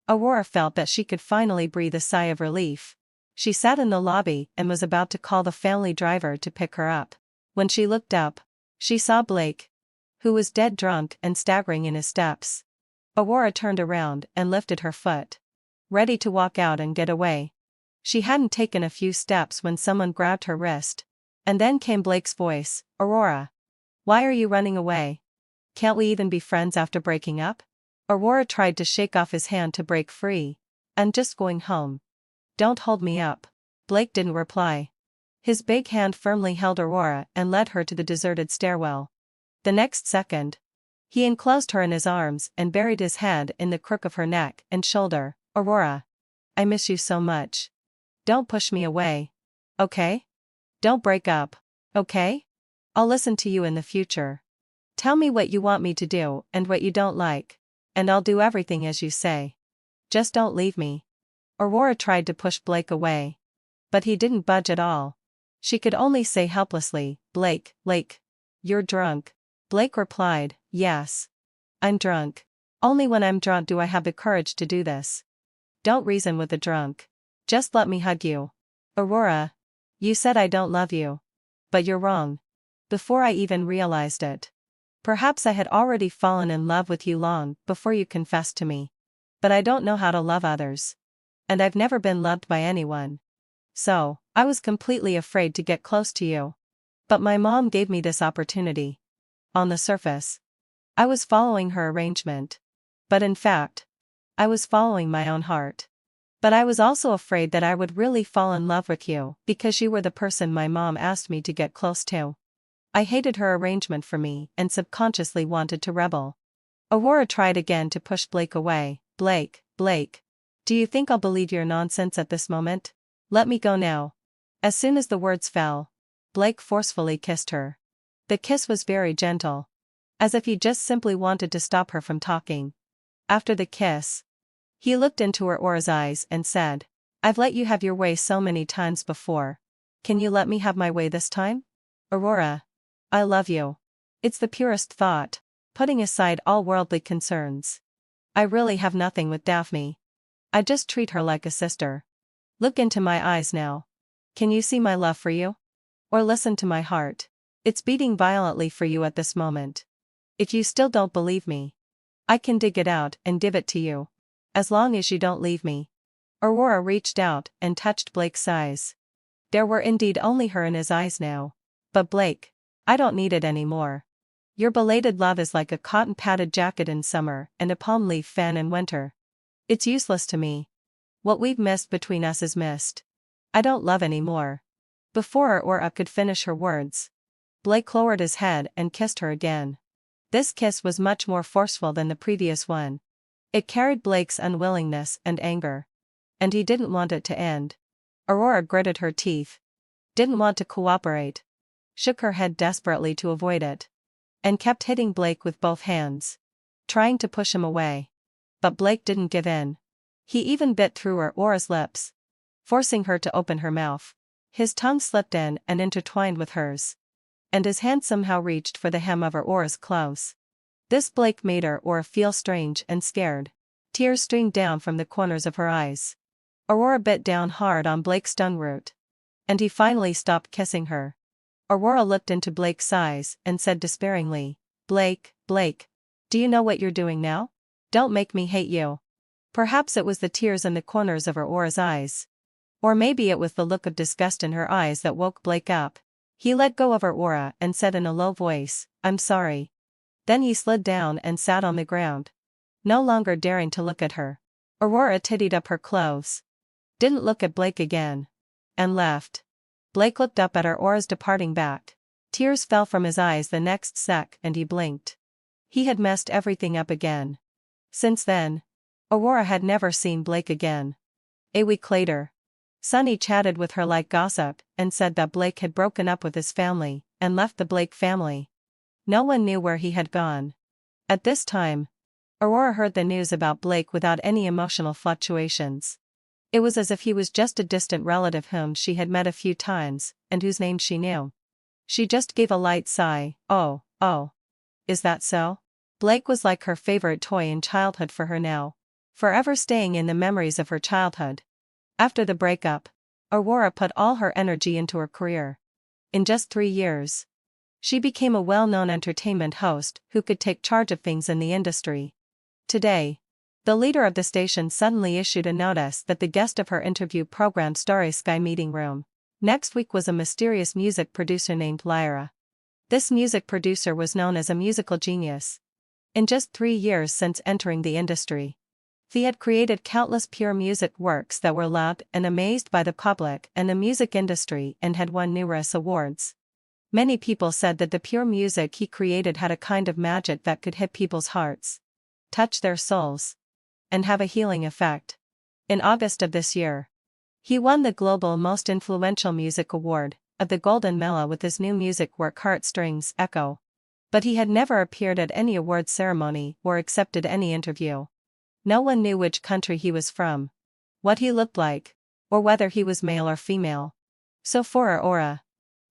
Aurora felt that she could finally breathe a sigh of relief. She sat in the lobby and was about to call the family driver to pick her up. When she looked up, she saw Blake, who was dead drunk and staggering in his steps. Aurora turned around and lifted her foot, ready to walk out and get away. She hadn't taken a few steps when someone grabbed her wrist. And then came Blake's voice. Aurora. Why are you running away? Can't we even be friends after breaking up? Aurora tried to shake off his hand to break free. I'm just going home. Don't hold me up. Blake didn't reply. His big hand firmly held Aurora and led her to the deserted stairwell. The next second, he enclosed her in his arms and buried his head in the crook of her neck and shoulder. Aurora. I miss you so much. Don't push me away. Okay? Don't break up. Okay? I'll listen to you in the future. Tell me what you want me to do and what you don't like. And I'll do everything as you say. Just don't leave me. Aurora tried to push Blake away. But he didn't budge at all. She could only say helplessly, Blake, you're drunk. Blake replied, yes. I'm drunk. Only when I'm drunk do I have the courage to do this. Don't reason with a drunk. Just let me hug you. Aurora. You said I don't love you. But you're wrong. Before I even realized it. Perhaps I had already fallen in love with you long before you confessed to me. But I don't know how to love others. And I've never been loved by anyone. So, I was completely afraid to get close to you. But my mom gave me this opportunity. On the surface, I was following her arrangement. But in fact, I was following my own heart. But I was also afraid that I would really fall in love with you because you were the person my mom asked me to get close to. I hated her arrangement for me and subconsciously wanted to rebel. Aurora tried again to push Blake away. Blake, do you think I'll believe your nonsense at this moment? Let me go now. As soon as the words fell, Blake forcefully kissed her. The kiss was very gentle. As if he just simply wanted to stop her from talking. After the kiss, he looked into Aurora's eyes and said, I've let you have your way so many times before. Can you let me have my way this time? Aurora. I love you. It's the purest thought, putting aside all worldly concerns. I really have nothing with Daphne. I just treat her like a sister. Look into my eyes now. Can you see my love for you? Or listen to my heart. It's beating violently for you at this moment. If you still don't believe me, I can dig it out and give it to you. As long as you don't leave me. Aurora reached out and touched Blake's eyes. There were indeed only her in his eyes now. But Blake, I don't need it anymore. Your belated love is like a cotton-padded jacket in summer and a palm leaf fan in winter. It's useless to me. What we've missed between us is missed. I don't love anymore. Before Aurora could finish her words, Blake lowered his head and kissed her again. This kiss was much more forceful than the previous one. It carried Blake's unwillingness and anger. And he didn't want it to end. Aurora gritted her teeth. Didn't want to cooperate. Shook her head desperately to avoid it. And kept hitting Blake with both hands. Trying to push him away. But Blake didn't give in. He even bit through Aurora's lips, forcing her to open her mouth. His tongue slipped in and intertwined with hers. And his hand somehow reached for the hem of Aurora's clothes. This Blake made Aurora feel strange and scared. Tears streamed down from the corners of her eyes. Aurora bit down hard on Blake's tongue root. And he finally stopped kissing her. Aurora looked into Blake's eyes and said despairingly, Blake, do you know what you're doing now? Don't make me hate you. Perhaps it was the tears in the corners of Aurora's eyes. Or maybe it was the look of disgust in her eyes that woke Blake up. He let go of Aurora and said in a low voice, I'm sorry. Then he slid down and sat on the ground. No longer daring to look at her. Aurora tidied up her clothes. Didn't look at Blake again. And left. Blake looked up at Aurora's departing back. Tears fell from his eyes the next sec and he blinked. He had messed everything up again. Since then, Aurora had never seen Blake again. A week later, Sunny chatted with her like gossip and said that Blake had broken up with his family and left the Blake family. No one knew where he had gone. At this time, Aurora heard the news about Blake without any emotional fluctuations. It was as if he was just a distant relative whom she had met a few times and whose name she knew. She just gave a light sigh. Oh. Is that so? Blake was like her favorite toy in childhood for her now. Forever staying in the memories of her childhood. After the breakup, Aurora put all her energy into her career. In just 3 years, she became a well-known entertainment host who could take charge of things in the industry. Today, the leader of the station suddenly issued a notice that the guest of her interview program Starry Sky Meeting Room next week was a mysterious music producer named Lyra. This music producer was known as a musical genius. In just 3 years since entering the industry, he had created countless pure music works that were loved and amazed by the public and the music industry and had won numerous awards. Many people said that the pure music he created had a kind of magic that could hit people's hearts, touch their souls, and have a healing effect. In August of this year, he won the Global Most Influential Music Award of the Golden Mela with his new music work Heartstrings Echo. But he had never appeared at any awards ceremony or accepted any interview. No one knew which country he was from, what he looked like, or whether he was male or female. So for Aurora,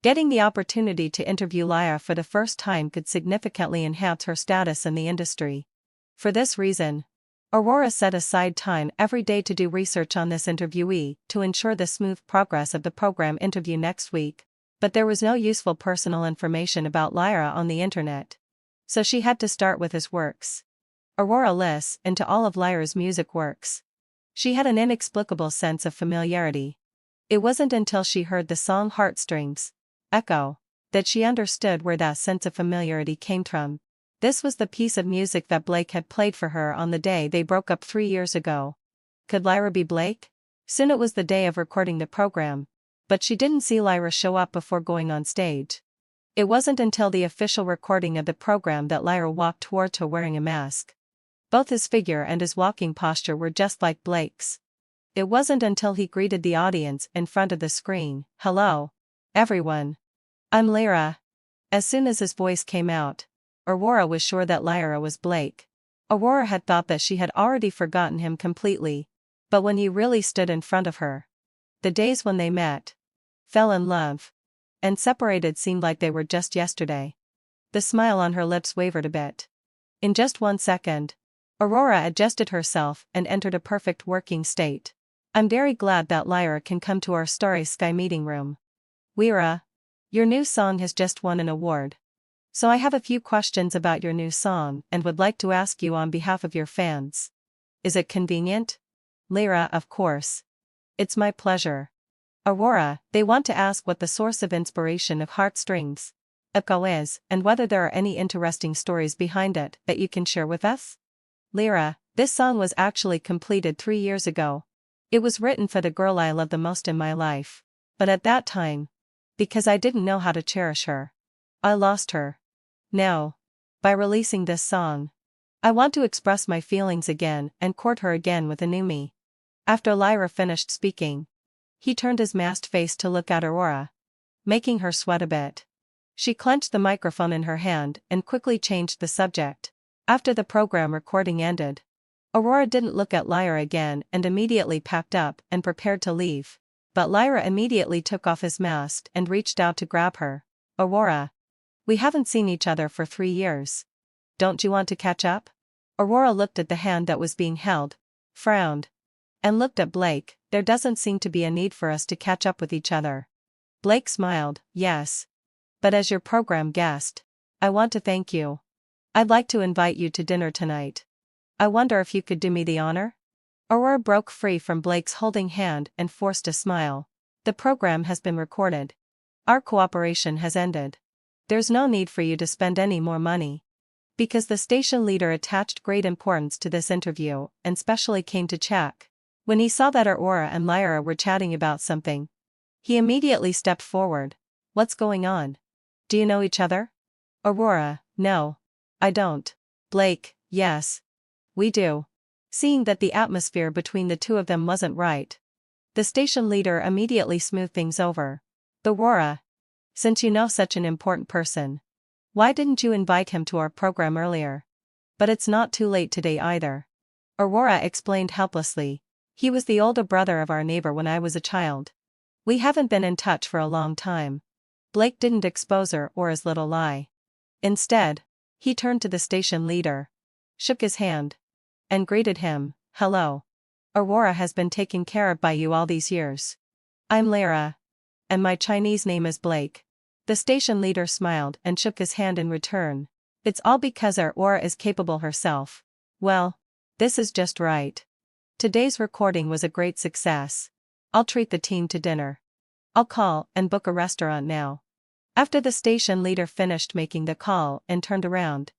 getting the opportunity to interview Lyra for the first time could significantly enhance her status in the industry. For this reason, Aurora set aside time every day to do research on this interviewee to ensure the smooth progress of the program interview next week. But there was no useful personal information about Lyra on the internet. So she had to start with his works. Aurora listened into all of Lyra's music works. She had an inexplicable sense of familiarity. It wasn't until she heard the song Heartstrings Echo that she understood where that sense of familiarity came from. This was the piece of music that Blake had played for her on the day they broke up 3 years ago. Could Lyra be Blake? Soon it was the day of recording the program, but she didn't see Lyra show up before going on stage. It wasn't until the official recording of the program that Lyra walked toward her wearing a mask. Both his figure and his walking posture were just like Blake's. It wasn't until he greeted the audience in front of the screen, "Hello, everyone. I'm Lyra." As soon as his voice came out, Aurora was sure that Lyra was Blake. Aurora had thought that she had already forgotten him completely, but when he really stood in front of her, the days when they met, fell in love, and separated seemed like they were just yesterday. The smile on her lips wavered a bit. In just 1 second, Aurora adjusted herself and entered a perfect working state. "I'm very glad that Lyra can come to our Starry Sky meeting room. Lyra, your new song has just won an award. So I have a few questions about your new song and would like to ask you on behalf of your fans. Is it convenient? Lyra, of course. It's my pleasure. Aurora, they want to ask what the source of inspiration of Heartstrings Echo is, and whether there are any interesting stories behind it that you can share with us. Lyra, this song was actually completed 3 years ago. It was written for the girl I love the most in my life. But at that time, because I didn't know how to cherish her, I lost her. Now, by releasing this song, I want to express my feelings again and court her again with a new me. After Lyra finished speaking, he turned his masked face to look at Aurora, making her sweat a bit. She clenched the microphone in her hand and quickly changed the subject. After the program recording ended, Aurora didn't look at Lyra again and immediately packed up and prepared to leave. But Lyra immediately took off his mask and reached out to grab her. Aurora, we haven't seen each other for 3 years. Don't you want to catch up? Aurora looked at the hand that was being held, frowned, and looked at Blake. There doesn't seem to be a need for us to catch up with each other. Blake smiled, yes. But as your program guest, I want to thank you. I'd like to invite you to dinner tonight. I wonder if you could do me the honor? Aurora broke free from Blake's holding hand and forced a smile. The program has been recorded. Our cooperation has ended. There's no need for you to spend any more money. Because the station leader attached great importance to this interview and specially came to check. When he saw that Aurora and Lyra were chatting about something, he immediately stepped forward. What's going on? Do you know each other? Aurora, no. I don't. Blake, yes. We do. Seeing that the atmosphere between the two of them wasn't right, the station leader immediately smoothed things over. Aurora, since you know such an important person, why didn't you invite him to our program earlier? But it's not too late today either. Aurora explained helplessly. He was the older brother of our neighbor when I was a child. We haven't been in touch for a long time. Blake didn't expose her or his little lie. Instead, he turned to the station leader, shook his hand, and greeted him. Hello. Aurora has been taken care of by you all these years. I'm Lyra. And my Chinese name is Blake. The station leader smiled and shook his hand in return. It's all because Aurora is capable herself. Well, this is just right. Today's recording was a great success. I'll treat the team to dinner. I'll call and book a restaurant now. After the station leader finished making the call and turned around,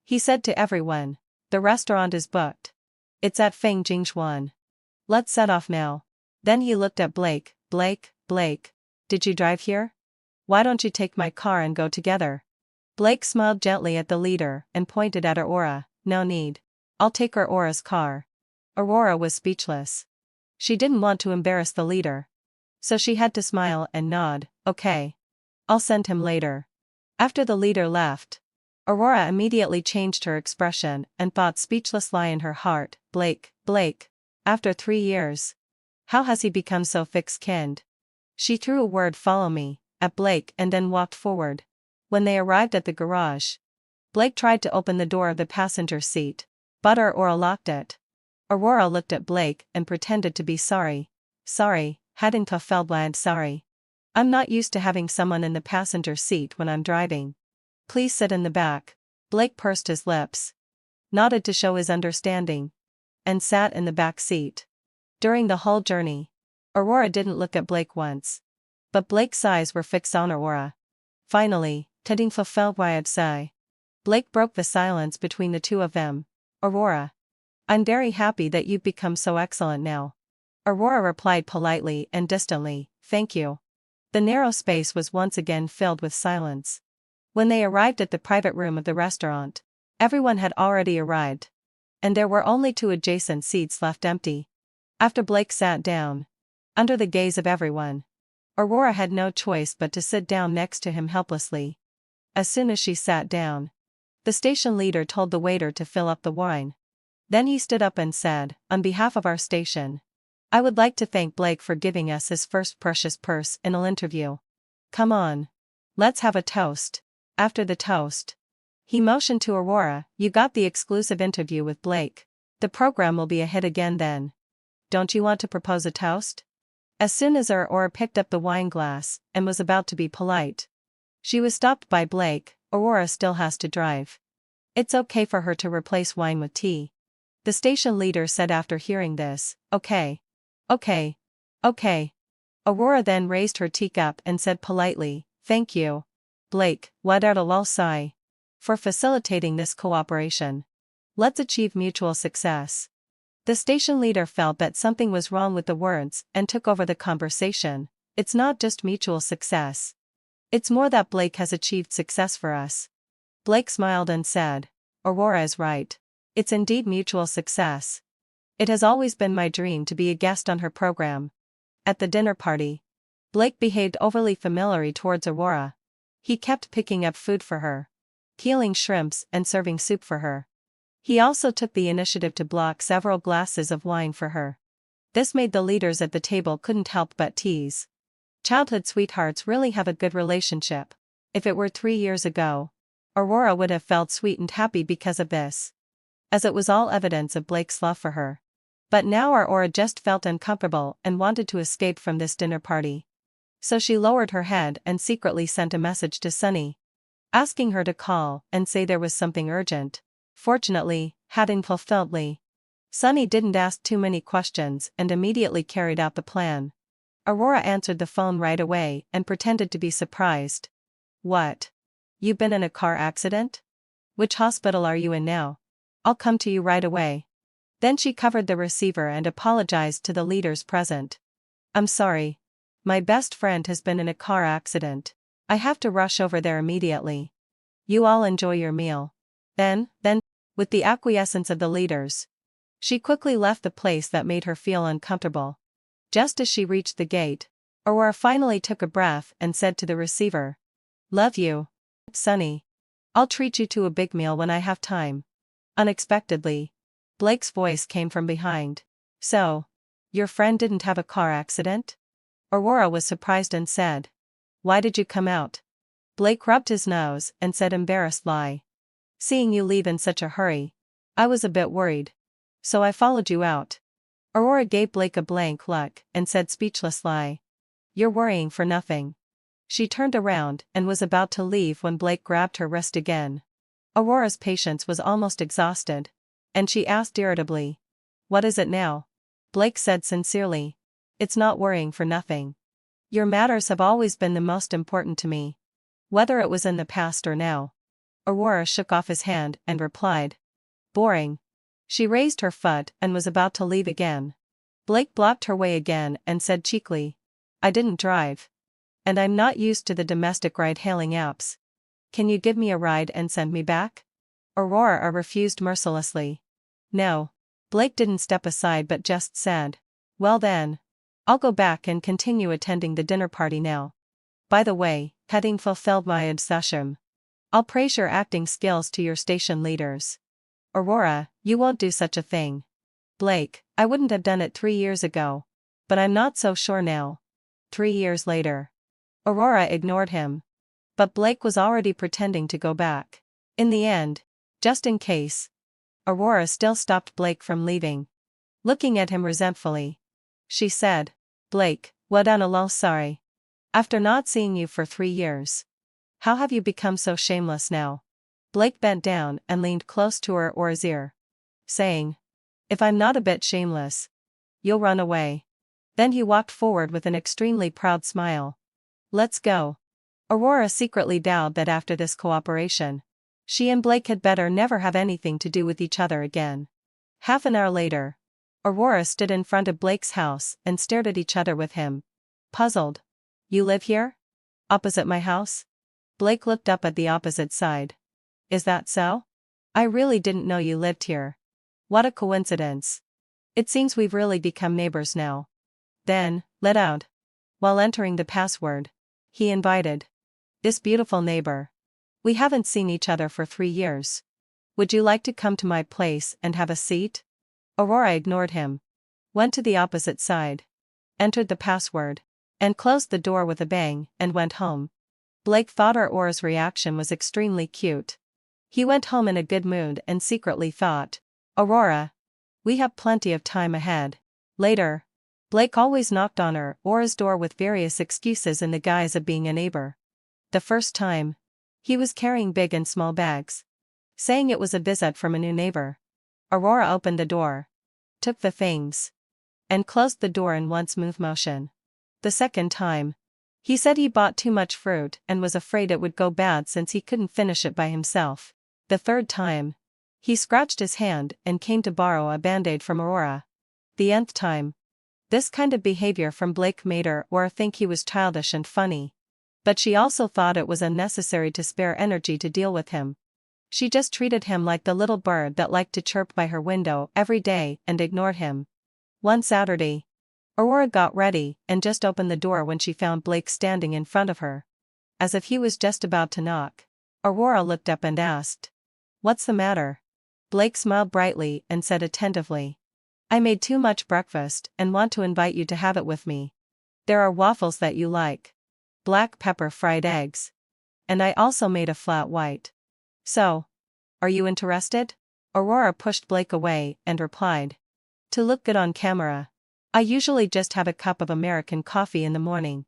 he said to everyone, the restaurant is booked. It's at Feng Jingxuan. Let's set off now. Then he looked at Blake. Blake, did you drive here? Why don't you take my car and go together? Blake smiled gently at the leader and pointed at Aurora. No need. I'll take Aurora's car. Aurora was speechless. She didn't want to embarrass the leader, so she had to smile and nod. Okay. I'll send him later. After the leader left, Aurora immediately changed her expression and thought speechless lie in her heart. Blake, after 3 years. How has he become so thick-skinned? She threw a word follow me at Blake and then walked forward. When they arrived at the garage, Blake tried to open the door of the passenger seat, but Aurora locked it. Aurora looked at Blake and pretended to be sorry. Sorry, hadn't Feldland sorry. I'm not used to having someone in the passenger seat when I'm driving. Please sit in the back. Blake pursed his lips, nodded to show his understanding, and sat in the back seat. During the whole journey, Aurora didn't look at Blake once. But Blake's eyes were fixed on Aurora. Finally, Teding fulfilled wide sigh. Blake broke the silence between the two of them. Aurora, I'm very happy that you've become so excellent now. Aurora replied politely and distantly, thank you. The narrow space was once again filled with silence. When they arrived at the private room of the restaurant, everyone had already arrived, and there were only 2 adjacent seats left empty. After Blake sat down, under the gaze of everyone, Aurora had no choice but to sit down next to him helplessly. As soon as she sat down, the station leader told the waiter to fill up the wine. Then he stood up and said, on behalf of our station, I would like to thank Blake for giving us his first precious purse in an interview. Come on. Let's have a toast. After the toast, he motioned to Aurora, you got the exclusive interview with Blake. The program will be a hit again then. Don't you want to propose a toast? As soon as Aurora picked up the wine glass and was about to be polite, she was stopped by Blake. Aurora still has to drive. It's okay for her to replace wine with tea. The station leader said after hearing this. Okay. Okay. Okay. Aurora then raised her teacup and said politely, thank you, Blake, sigh, for facilitating this cooperation. Let's achieve mutual success. The station leader felt that something was wrong with the words and took over the conversation. It's not just mutual success. It's more that Blake has achieved success for us. Blake smiled and said, Aurora is right. It's indeed mutual success. It has always been my dream to be a guest on her program. At the dinner party, Blake behaved overly familiar towards Aurora. He kept picking up food for her, peeling shrimps and serving soup for her. He also took the initiative to block several glasses of wine for her. This made the leaders at the table couldn't help but tease. Childhood sweethearts really have a good relationship. If it were 3 years ago, Aurora would have felt sweet and happy because of this, as it was all evidence of Blake's love for her. But now Aurora just felt uncomfortable and wanted to escape from this dinner party. So she lowered her head and secretly sent a message to Sunny, asking her to call and say there was something urgent. Fortunately, fulfilledly, Sunny didn't ask too many questions and immediately carried out the plan. Aurora answered the phone right away and pretended to be surprised. What? You been in a car accident? Which hospital are you in now? I'll come to you right away. Then she covered the receiver and apologized to the leaders present. I'm sorry. My best friend has been in a car accident. I have to rush over there immediately. You all enjoy your meal. Then, with the acquiescence of the leaders, she quickly left the place that made her feel uncomfortable. Just as she reached the gate, Aurora finally took a breath and said to the receiver, Love you, Sunny. I'll treat you to a big meal when I have time. Unexpectedly, Blake's voice came from behind. So, your friend didn't have a car accident? Aurora was surprised and said, Why did you come out? Blake rubbed his nose and said embarrassedly, Seeing you leave in such a hurry, I was a bit worried. So I followed you out. Aurora gave Blake a blank look and said speechlessly, You're worrying for nothing. She turned around and was about to leave when Blake grabbed her wrist again. Aurora's patience was almost exhausted, and she asked irritably, What is it now? Blake said sincerely, It's not worrying for nothing. Your matters have always been the most important to me, whether it was in the past or now. Aurora shook off his hand and replied, Boring. She raised her foot and was about to leave again. Blake blocked her way again and said cheekily, I didn't drive. And I'm not used to the domestic ride-hailing apps. Can you give me a ride and send me back? Aurora refused mercilessly. No. Blake didn't step aside but just said, Well then, I'll go back and continue attending the dinner party now. By the way, having fulfilled my obsession, I'll praise your acting skills to your station leaders. Aurora, you won't do such a thing. Blake, I wouldn't have done it 3 years ago. But I'm not so sure now. 3 years later. Aurora ignored him. But Blake was already pretending to go back. In the end, just in case, Aurora still stopped Blake from leaving. Looking at him resentfully, she said, Blake, sorry. After not seeing you for 3 years. How have you become so shameless now? Blake bent down and leaned close to Aurora's ear, saying, If I'm not a bit shameless, you'll run away. Then he walked forward with an extremely proud smile. Let's go. Aurora secretly vowed that after this cooperation, she and Blake had better never have anything to do with each other again. Half an hour later, Aurora stood in front of Blake's house and stared at each other with him, puzzled. You live here? Opposite my house? Blake looked up at the opposite side. Is that so? I really didn't know you lived here. What a coincidence. It seems we've really become neighbors now. Then, let out. While entering the password, he invited this beautiful neighbor. We haven't seen each other for 3 years. Would you like to come to my place and have a seat? Aurora ignored him, went to the opposite side, entered the password, and closed the door with a bang and went home. Blake thought Aurora's reaction was extremely cute. He went home in a good mood and secretly thought, Aurora, we have plenty of time ahead. Later, Blake always knocked on Aurora's door with various excuses in the guise of being a neighbor. The first time, He was carrying big and small bags, saying it was a visit from a new neighbor. Aurora opened the door, took the things, and closed the door in one smooth motion. The second time, he said he bought too much fruit and was afraid it would go bad since he couldn't finish it by himself. The third time, he scratched his hand and came to borrow a band-aid from Aurora. The nth time, this kind of behavior from Blake made Aurora think he was childish and funny. But she also thought it was unnecessary to spare energy to deal with him. She just treated him like the little bird that liked to chirp by her window every day and ignored him. One Saturday, Aurora got ready and just opened the door when she found Blake standing in front of her. As if he was just about to knock, Aurora looked up and asked, "What's the matter?" Blake smiled brightly and said attentively, "I made too much breakfast and want to invite you to have it with me. There are waffles that you like. Black pepper fried eggs. And I also made a flat white. So, are you interested?" Aurora pushed Blake away and replied, "To look good on camera. I usually just have a cup of American coffee in the morning.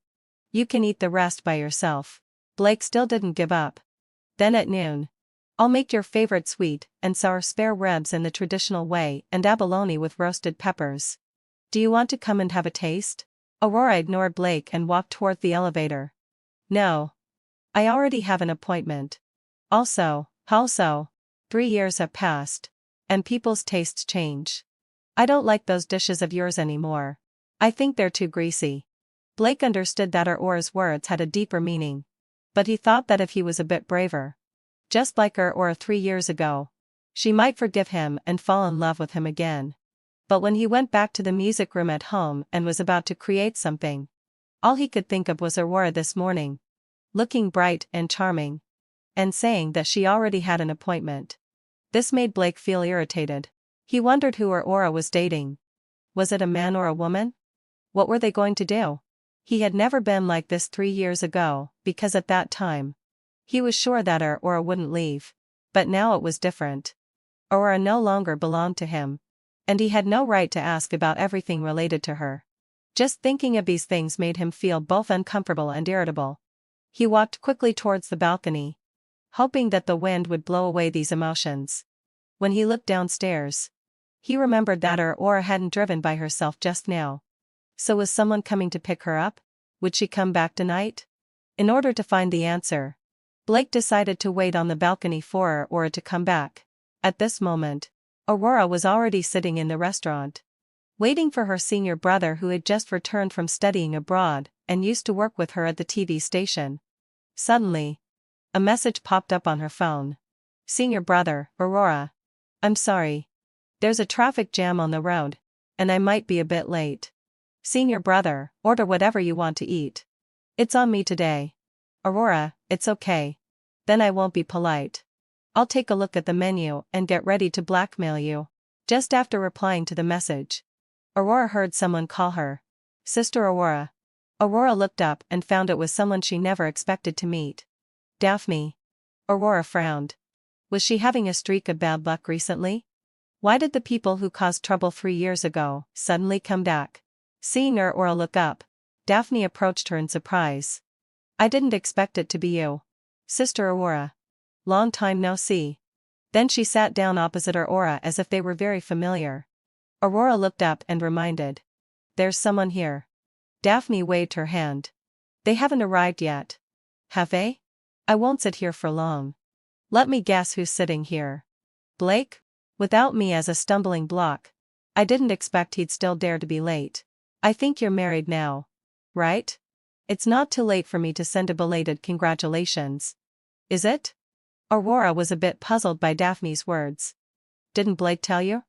You can eat the rest by yourself." Blake still didn't give up. "Then at noon, I'll make your favorite sweet and sour spare ribs in the traditional way and abalone with roasted peppers. Do you want to come and have a taste?" Aurora ignored Blake and walked toward the elevator. "No. I already have an appointment. Also, 3 years have passed. And people's tastes change. I don't like those dishes of yours anymore. I think they're too greasy." Blake understood that Aurora's words had a deeper meaning. But he thought that if he was a bit braver, just like Aurora 3 years ago, she might forgive him and fall in love with him again. But when he went back to the music room at home and was about to create something, all he could think of was Aurora this morning, looking bright and charming, and saying that she already had an appointment. This made Blake feel irritated. He wondered who Aurora was dating. Was it a man or a woman? What were they going to do? He had never been like this 3 years ago, because at that time, he was sure that Aurora wouldn't leave. But now it was different. Aurora no longer belonged to him. And he had no right to ask about everything related to her. Just thinking of these things made him feel both uncomfortable and irritable. He walked quickly towards the balcony, hoping that the wind would blow away these emotions. When he looked downstairs, he remembered that Aurora hadn't driven by herself just now. So was someone coming to pick her up? Would she come back tonight? In order to find the answer, Blake decided to wait on the balcony for Aurora to come back. At this moment, Aurora was already sitting in the restaurant, waiting for her senior brother who had just returned from studying abroad and used to work with her at the TV station. Suddenly, a message popped up on her phone. "Senior brother, Aurora. I'm sorry. There's a traffic jam on the road, and I might be a bit late. Senior brother, order whatever you want to eat. It's on me today." "Aurora, it's okay. Then I won't be polite. I'll take a look at the menu and get ready to blackmail you." Just after replying to the message, Aurora heard someone call her, "Sister Aurora." Aurora looked up and found it was someone she never expected to meet. "Daphne." Aurora frowned. Was she having a streak of bad luck recently? Why did the people who caused trouble 3 years ago suddenly come back? Seeing Aurora look up, Daphne approached her in surprise. "I didn't expect it to be you. Sister Aurora. Long time no see." Then she sat down opposite Aurora as if they were very familiar. Aurora looked up and reminded, "There's someone here." Daphne waved her hand. "They haven't arrived yet." "Have they? I won't sit here for long. Let me guess who's sitting here. Blake? Without me as a stumbling block. I didn't expect he'd still dare to be late. I think you're married now. Right? It's not too late for me to send a belated congratulations. Is it?" Aurora was a bit puzzled by Daphne's words. "Didn't Blake tell you?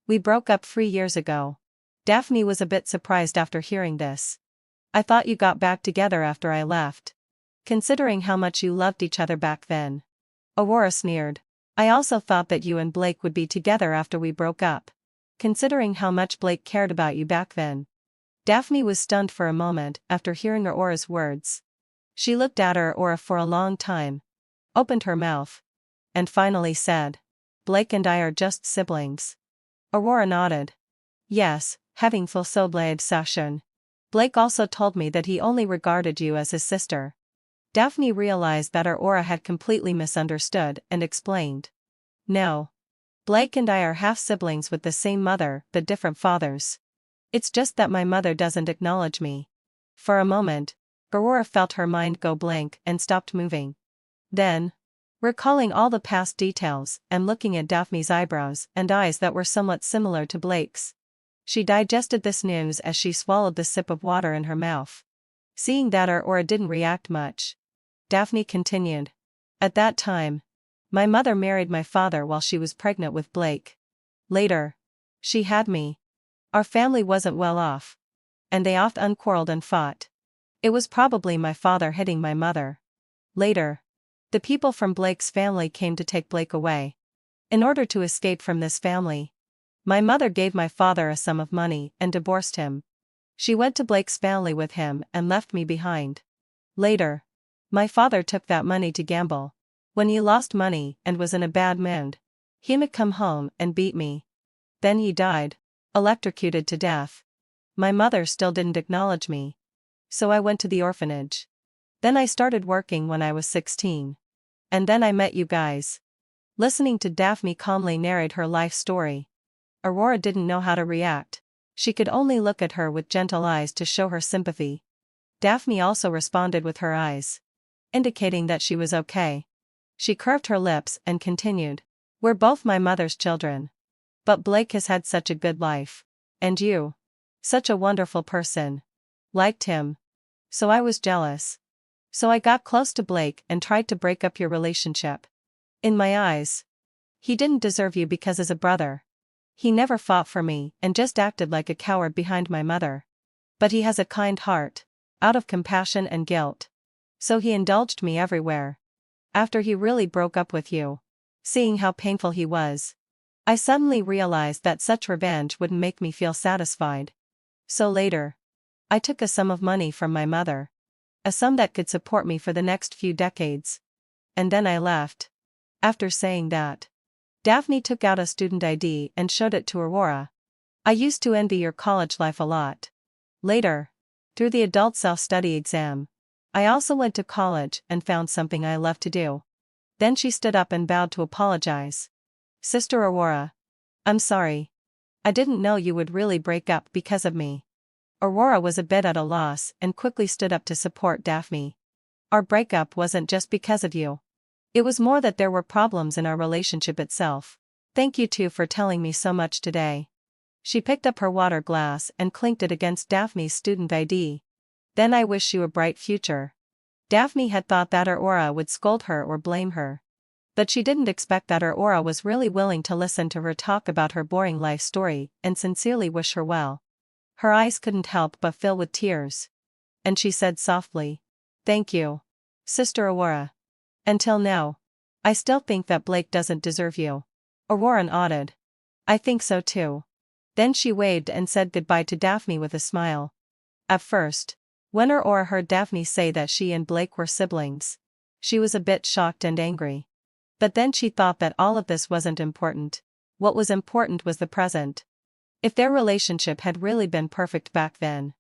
We broke up 3 years ago." Daphne was a bit surprised after hearing this. "I thought you got back together after I left. Considering how much you loved each other back then." Aurora sneered. "I also thought that you and Blake would be together after we broke up. Considering how much Blake cared about you back then." Daphne was stunned for a moment after hearing Aurora's words. She looked at Aurora for a long time, opened her mouth, and finally said, "Blake and I are just siblings." Aurora nodded. "Yes, having facade. Blake also told me that he only regarded you as his sister." Daphne realized that Aurora had completely misunderstood and explained. No. Blake and I are half-siblings with the same mother but different fathers. It's just that my mother doesn't acknowledge me. For a moment, Aurora felt her mind go blank and stopped moving. Then, recalling all the past details and looking at Daphne's eyebrows and eyes that were somewhat similar to Blake's, she digested this news as she swallowed the sip of water in her mouth. Seeing that Aurora didn't react much, Daphne continued. At that time, my mother married my father while she was pregnant with Blake. Later, she had me. Our family wasn't well off, and they often quarreled and fought. It was probably my father hitting my mother. Later, the people from Blake's family came to take Blake away. In order to escape from this family, my mother gave my father a sum of money and divorced him. She went to Blake's family with him and left me behind. Later, my father took that money to gamble. When he lost money and was in a bad mood, he would come home and beat me. Then he died, electrocuted to death. My mother still didn't acknowledge me. So I went to the orphanage. Then I started working when I was 16. And then I met you guys. Listening to Daphne calmly narrate her life story, Aurora didn't know how to react. She could only look at her with gentle eyes to show her sympathy. Daphne also responded with her eyes, indicating that she was okay. She curved her lips and continued. We're both my mother's children. But Blake has had such a good life. And you? Such a wonderful person. Liked him. So I was jealous. So I got close to Blake and tried to break up your relationship. In my eyes, he didn't deserve you because as a brother, he never fought for me and just acted like a coward behind my mother. But he has a kind heart, out of compassion and guilt. So he indulged me everywhere. After he really broke up with you, seeing how painful he was, I suddenly realized that such revenge wouldn't make me feel satisfied. So later, I took a sum of money from my mother. A sum that could support me for the next few decades. And then I left. After saying that, Daphne took out a student ID and showed it to Aurora. I used to envy your college life a lot. Later, through the adult self-study exam, I also went to college and found something I love to do. Then she stood up and bowed to apologize. Sister Aurora, I'm sorry. I didn't know you would really break up because of me. Aurora was a bit at a loss and quickly stood up to support Daphne. Our breakup wasn't just because of you. It was more that there were problems in our relationship itself. Thank you too for telling me so much today. She picked up her water glass and clinked it against Daphne's student ID. Then I wish you a bright future. Daphne had thought that Aurora would scold her or blame her. But she didn't expect that Aurora was really willing to listen to her talk about her boring life story and sincerely wish her well. Her eyes couldn't help but fill with tears. And she said softly, Thank you, Sister Aurora. Until now, I still think that Blake doesn't deserve you. Aurora nodded. I think so too. Then she waved and said goodbye to Daphne with a smile. At first, when Aurora heard Daphne say that she and Blake were siblings, she was a bit shocked and angry. But then she thought that all of this wasn't important. What was important was the present. If their relationship had really been perfect back then,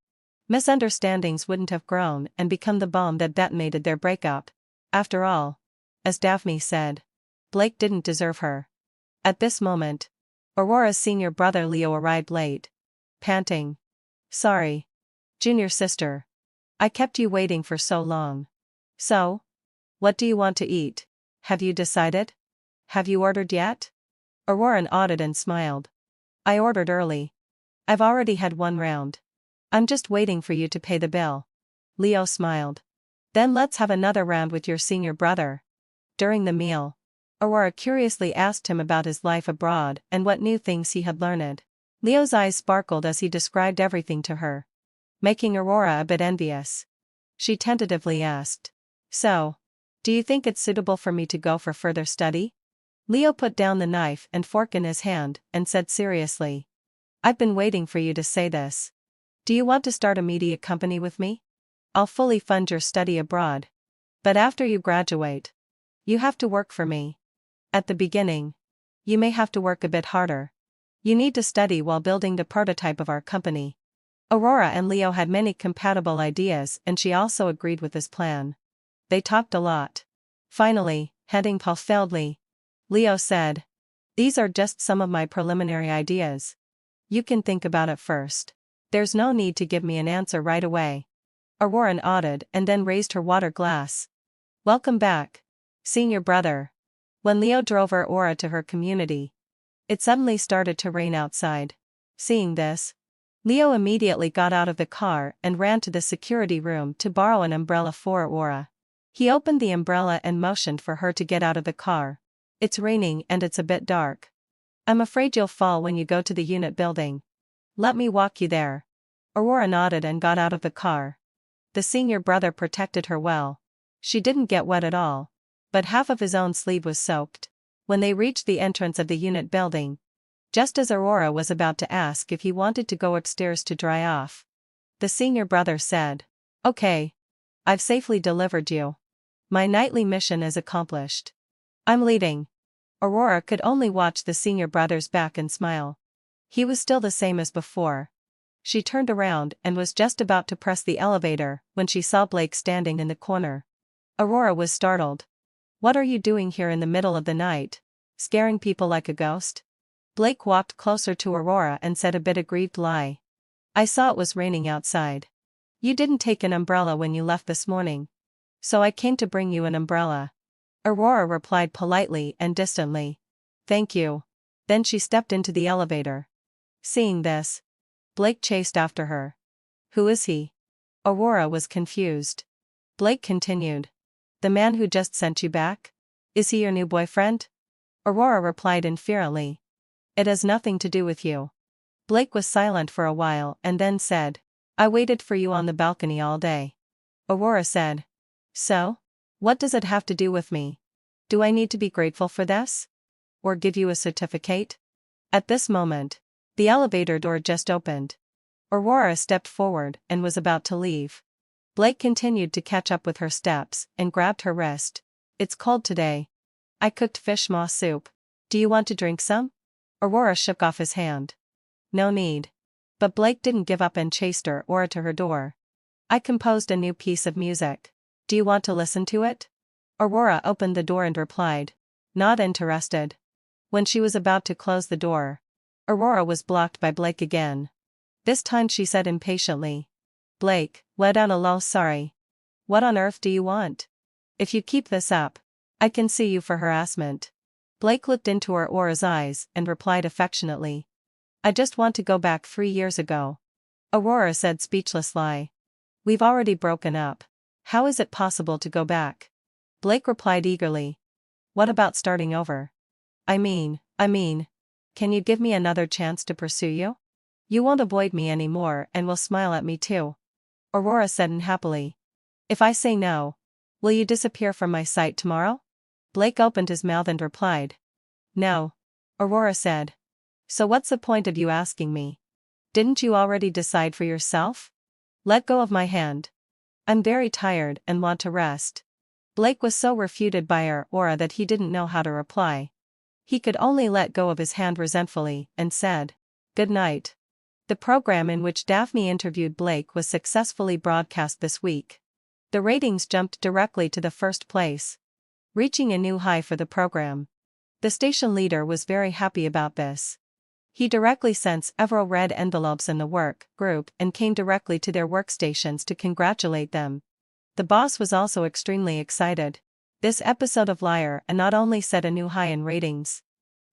misunderstandings wouldn't have grown and become the bomb that detonated their breakup. After all, as Daphne said, Blake didn't deserve her. At this moment, Aurora's senior brother Leo arrived late, panting. Sorry, junior sister. I kept you waiting for so long. So? What do you want to eat? Have you decided? Have you ordered yet? Aurora nodded and smiled. I ordered early. I've already had one round. I'm just waiting for you to pay the bill. Leo smiled. Then let's have another round with your senior brother. During the meal, Aurora curiously asked him about his life abroad and what new things he had learned. Leo's eyes sparkled as he described everything to her, making Aurora a bit envious. She tentatively asked, So, do you think it's suitable for me to go for further study? Leo put down the knife and fork in his hand and said seriously, I've been waiting for you to say this. Do you want to start a media company with me? I'll fully fund your study abroad. But after you graduate, you have to work for me. At the beginning, you may have to work a bit harder. You need to study while building the prototype of our company. Aurora and Leo had many compatible ideas and she also agreed with this plan. They talked a lot. Finally, heading profoundly, Leo said, "These are just some of my preliminary ideas. You can think about it first. There's no need to give me an answer right away." Aurora nodded and then raised her water glass. "Welcome back, senior brother." When Leo drove Aurora to her community, it suddenly started to rain outside. Seeing this, Leo immediately got out of the car and ran to the security room to borrow an umbrella for Aurora. He opened the umbrella and motioned for her to get out of the car. "It's raining and it's a bit dark. I'm afraid you'll fall when you go to the unit building. Let me walk you there." Aurora nodded and got out of the car. The senior brother protected her well. She didn't get wet at all, but half of his own sleeve was soaked. When they reached the entrance of the unit building, just as Aurora was about to ask if he wanted to go upstairs to dry off, the senior brother said, "Okay. I've safely delivered you. My nightly mission is accomplished. I'm leaving." Aurora could only watch the senior brother's back and smile. He was still the same as before. She turned around and was just about to press the elevator when she saw Blake standing in the corner. Aurora was startled. "What are you doing here in the middle of the night? Scaring people like a ghost?" Blake walked closer to Aurora and said a bit aggrieved lie. "I saw it was raining outside. You didn't take an umbrella when you left this morning, so I came to bring you an umbrella." Aurora replied politely and distantly, "Thank you." Then she stepped into the elevator. Seeing this, Blake chased after her. "Who is he?" Aurora was confused. Blake continued, "The man who just sent you back? Is he your new boyfriend?" Aurora replied inferently, "It has nothing to do with you." Blake was silent for a while and then said, "I waited for you on the balcony all day." Aurora said, "So? What does it have to do with me? Do I need to be grateful for this? Or give you a certificate?" At this moment, the elevator door just opened. Aurora stepped forward and was about to leave. Blake continued to catch up with her steps and grabbed her wrist. "It's cold today. I cooked fish maw soup. Do you want to drink some?" Aurora shook off his hand. "No need." But Blake didn't give up and chased Aurora to her door. "I composed a new piece of music. Do you want to listen to it?" Aurora opened the door and replied, "Not interested." When she was about to close the door, Aurora was blocked by Blake again. This time she said impatiently, "Blake, let out a low sorry. What on earth do you want? If you keep this up, I can sue you for harassment." Blake looked into Aurora's eyes and replied affectionately, "I just want to go back 3 years ago." Aurora said speechlessly, "We've already broken up. How is it possible to go back?" Blake replied eagerly, "What about starting over? I mean, can you give me another chance to pursue you? You won't avoid me anymore and will smile at me too." Aurora said unhappily, "If I say no, will you disappear from my sight tomorrow?" Blake opened his mouth and replied, "No." Aurora said, "So what's the point of you asking me? Didn't you already decide for yourself? Let go of my hand. I'm very tired and want to rest." Blake was so refuted by Aurora that he didn't know how to reply. He could only let go of his hand resentfully and said, "Good night." The program in which Daphne interviewed Blake was successfully broadcast this week. The ratings jumped directly to the first place, reaching a new high for the program. The station leader was very happy about this. He directly sent several red envelopes in the work group and came directly to their workstations to congratulate them. The boss was also extremely excited. This episode of Liar not only set a new high in ratings,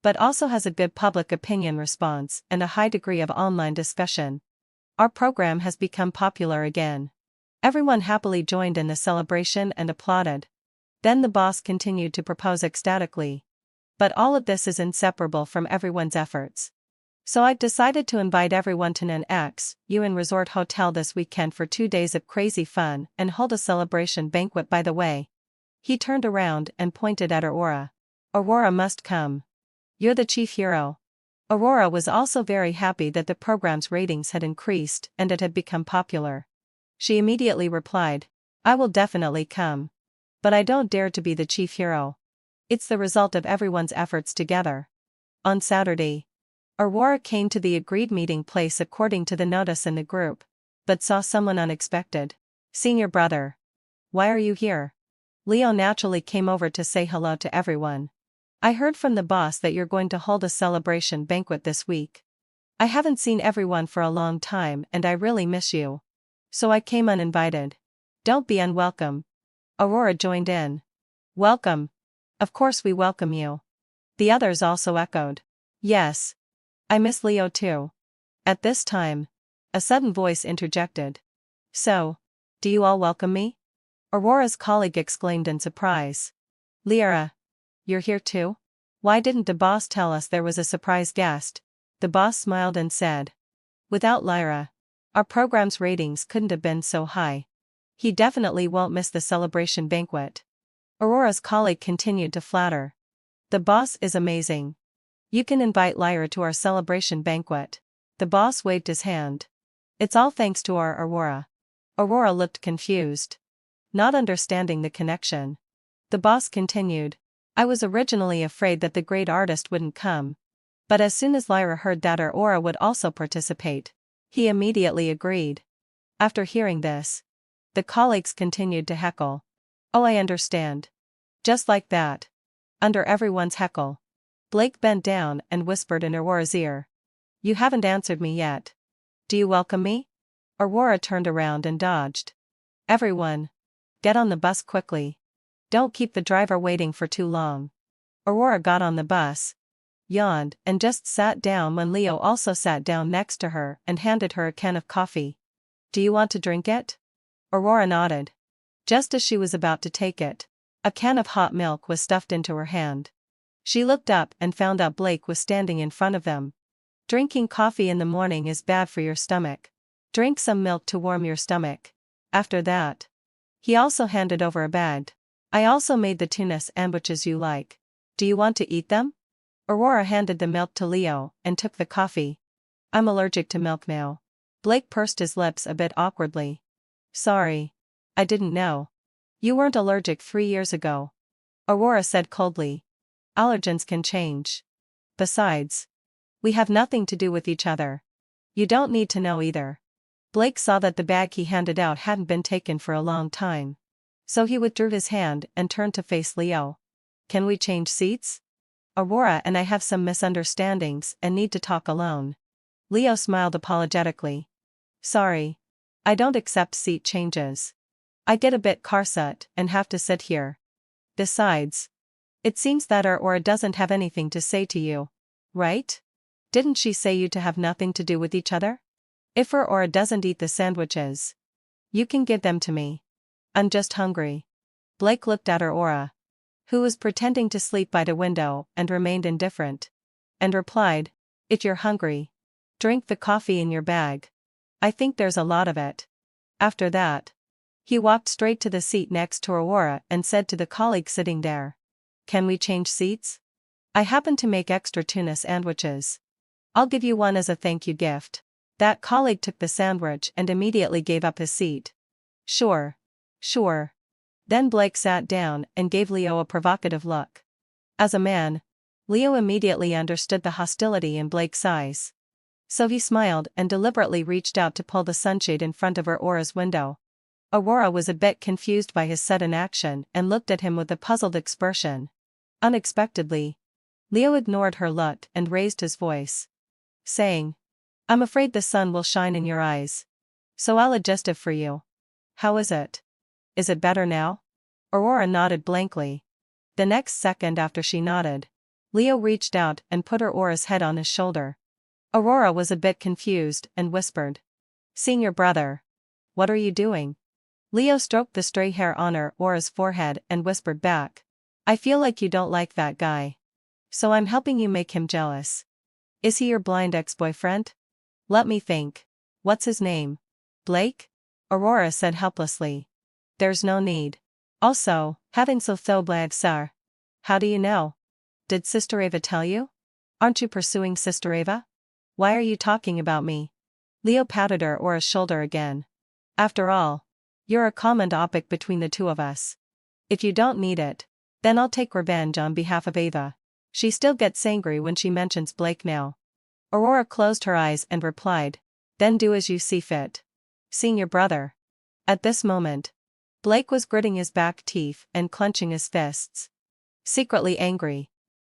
but also has a good public opinion response and a high degree of online discussion. Our program has become popular again. Everyone happily joined in the celebration and applauded. Then the boss continued to propose ecstatically. "But all of this is inseparable from everyone's efforts. So I've decided to invite everyone to an UN resort hotel this weekend for 2 days of crazy fun and hold a celebration banquet by the way." He turned around and pointed at Aurora. "Aurora must come. You're the chief hero." Aurora was also very happy that the program's ratings had increased and it had become popular. She immediately replied, "I will definitely come. But I don't dare to be the chief hero. It's the result of everyone's efforts together." On Saturday, Aurora came to the agreed meeting place according to the notice in the group, but saw someone unexpected. "Senior brother. Why are you here?" Leo naturally came over to say hello to everyone. I heard from the boss that you're going to hold a celebration banquet this week. I haven't seen everyone for a long time and I really miss you. So I came uninvited. Don't be unwelcome. Aurora joined in. Welcome. Of course we welcome you. The others also echoed. Yes. I miss Leo too. At this time, a sudden voice interjected. So, do you all welcome me? Aurora's colleague exclaimed in surprise. Lyra, you're here too? Why didn't the boss tell us there was a surprise guest? The boss smiled and said. Without Lyra, our program's ratings couldn't have been so high. He definitely won't miss the celebration banquet. Aurora's colleague continued to flatter. The boss is amazing. You can invite Lyra to our celebration banquet. The boss waved his hand. It's all thanks to our Aurora. Aurora looked confused, not understanding the connection. The boss continued. I was originally afraid that the great artist wouldn't come. But as soon as Lyra heard that Aurora would also participate, he immediately agreed. After hearing this, the colleagues continued to heckle. Oh, I understand. Just like that. Under everyone's heckle, Blake bent down and whispered in Aurora's ear. You haven't answered me yet. Do you welcome me? Aurora turned around and dodged. Everyone, get on the bus quickly. Don't keep the driver waiting for too long. Aurora got on the bus, yawned, and just sat down when Leo also sat down next to her and handed her a can of coffee. Do you want to drink it? Aurora nodded. Just as she was about to take it, a can of hot milk was stuffed into her hand. She looked up and found out Blake was standing in front of them. Drinking coffee in the morning is bad for your stomach. Drink some milk to warm your stomach. After that, he also handed over a bag. I also made the tuna sandwiches you like. Do you want to eat them? Aurora handed the milk to Leo and took the coffee. I'm allergic to milk now. Blake pursed his lips a bit awkwardly. Sorry. I didn't know. You weren't allergic 3 years ago. Aurora said coldly. Allergens can change. Besides, we have nothing to do with each other. You don't need to know either. Blake saw that the bag he handed out hadn't been taken for a long time. So he withdrew his hand and turned to face Leo. Can we change seats? Aurora and I have some misunderstandings and need to talk alone. Leo smiled apologetically. Sorry. I don't accept seat changes. I get a bit carsick and have to sit here. Besides, it seems that Aurora doesn't have anything to say to you. Right? Didn't she say you to have nothing to do with each other? If Aurora doesn't eat the sandwiches, you can give them to me. I'm just hungry. Blake looked at Aurora, who was pretending to sleep by the window and remained indifferent, and replied, if you're hungry, drink the coffee in your bag. I think there's a lot of it. After that, he walked straight to the seat next to Aurora and said to the colleague sitting there, can we change seats? I happen to make extra tuna sandwiches. I'll give you one as a thank you gift. That colleague took the sandwich and immediately gave up his seat. Sure. Sure. Then Blake sat down and gave Leo a provocative look. As a man, Leo immediately understood the hostility in Blake's eyes. So he smiled and deliberately reached out to pull the sunshade in front of Aurora's window. Aurora was a bit confused by his sudden action and looked at him with a puzzled expression. Unexpectedly, Leo ignored her look and raised his voice, saying, I'm afraid the sun will shine in your eyes. So I'll adjust it for you. How is it? Is it better now? Aurora nodded blankly. The next second after she nodded, Leo reached out and put Aurora's head on his shoulder. Aurora was a bit confused and whispered, seeing your brother. What are you doing? Leo stroked the stray hair on Aurora's forehead and whispered back, I feel like you don't like that guy. So I'm helping you make him jealous. Is he your blind ex-boyfriend? Let me think. What's his name? Blake? Aurora said helplessly. There's no need. Also, having so bad sir. How do you know? Did Sister Ava tell you? Aren't you pursuing Sister Ava? Why are you talking about me? Leo patted Aurora's shoulder again. After all, you're a common topic between the two of us. If you don't need it, then I'll take revenge on behalf of Ava. She still gets angry when she mentions Blake now. Aurora closed her eyes and replied, then do as you see fit. Seeing your brother. At this moment, Blake was gritting his back teeth and clenching his fists. Secretly angry.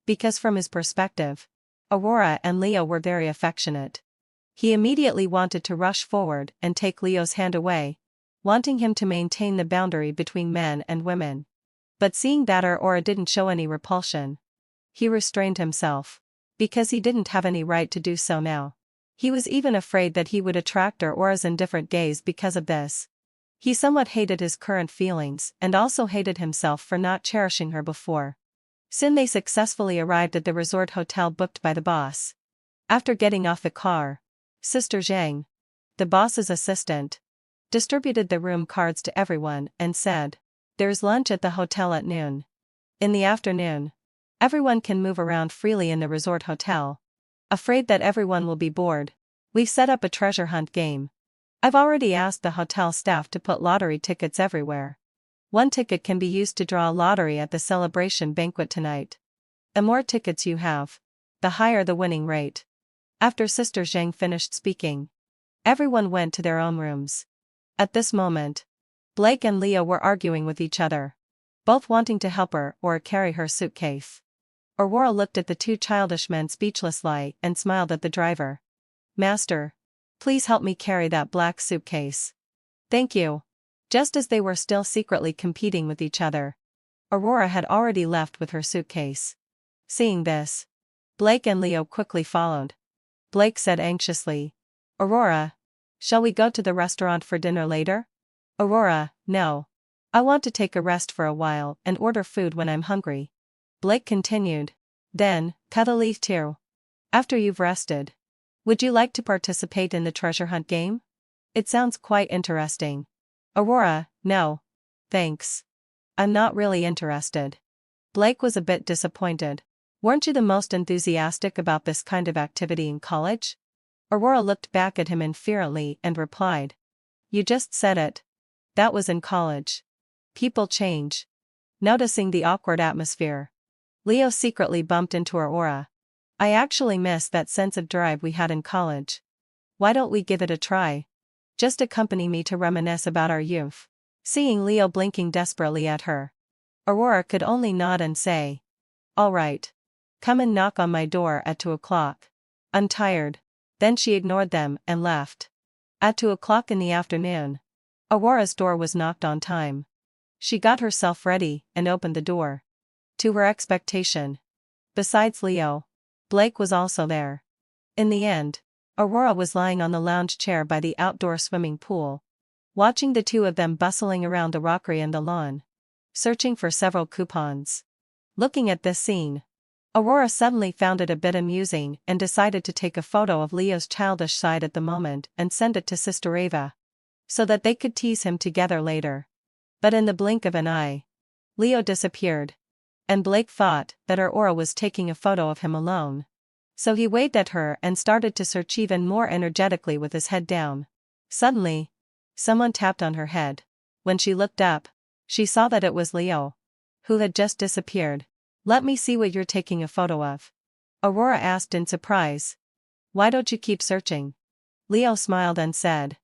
Because from his perspective, Aurora and Leo were very affectionate. He immediately wanted to rush forward and take Leo's hand away, wanting him to maintain the boundary between men and women. But seeing that Aurora didn't show any repulsion, he restrained himself. Because he didn't have any right to do so now. He was even afraid that he would attract Aurora's indifferent gaze because of this. He somewhat hated his current feelings and also hated himself for not cherishing her before. Soon they successfully arrived at the resort hotel booked by the boss. After getting off the car, Sister Zhang, the boss's assistant, distributed the room cards to everyone and said, "There's lunch at the hotel at noon. In the afternoon, everyone can move around freely in the resort hotel. Afraid that everyone will be bored, we've set up a treasure hunt game. I've already asked the hotel staff to put lottery tickets everywhere. One ticket can be used to draw a lottery at the celebration banquet tonight. The more tickets you have, the higher the winning rate." After Sister Zhang finished speaking, everyone went to their own rooms. At this moment, Blake and Leo were arguing with each other, both wanting to help her or carry her suitcase. Aurora looked at the two childish men speechlessly and smiled at the driver. "Master, please help me carry that black suitcase." "Thank you." Just as they were still secretly competing with each other, Aurora had already left with her suitcase. Seeing this, Blake and Leo quickly followed. Blake said anxiously, "Aurora, shall we go to the restaurant for dinner later?" Aurora, "No. I want to take a rest for a while and order food when I'm hungry." Blake continued, "Then, cuddly too. After you've rested. Would you like to participate in the treasure hunt game? It sounds quite interesting." Aurora, "No. Thanks. I'm not really interested." Blake was a bit disappointed. "Weren't you the most enthusiastic about this kind of activity in college?" Aurora looked back at him inferently and replied, "You just said it. That was in college. People change." Noticing the awkward atmosphere, Leo secretly bumped into Aurora. "I actually miss that sense of drive we had in college. Why don't we give it a try? Just accompany me to reminisce about our youth." Seeing Leo blinking desperately at her, Aurora could only nod and say, "All right. Come and knock on my door at 2 o'clock. I'm tired." Then she ignored them and left. At 2 o'clock in the afternoon, Aurora's door was knocked on time. She got herself ready and opened the door. To her expectation, besides Leo, Blake was also there. In the end, Aurora was lying on the lounge chair by the outdoor swimming pool, watching the two of them bustling around the rockery and the lawn, searching for several coupons. Looking at this scene, Aurora suddenly found it a bit amusing and decided to take a photo of Leo's childish side at the moment and send it to Sister Ava, so that they could tease him together later. But in the blink of an eye, Leo disappeared, and Blake thought that Aurora was taking a photo of him alone. So he waved at her and started to search even more energetically with his head down. Suddenly, someone tapped on her head. When she looked up, she saw that it was Leo, who had just disappeared. "Let me see what you're taking a photo of," Aurora asked in surprise. "Why don't you keep searching?" Leo smiled and said,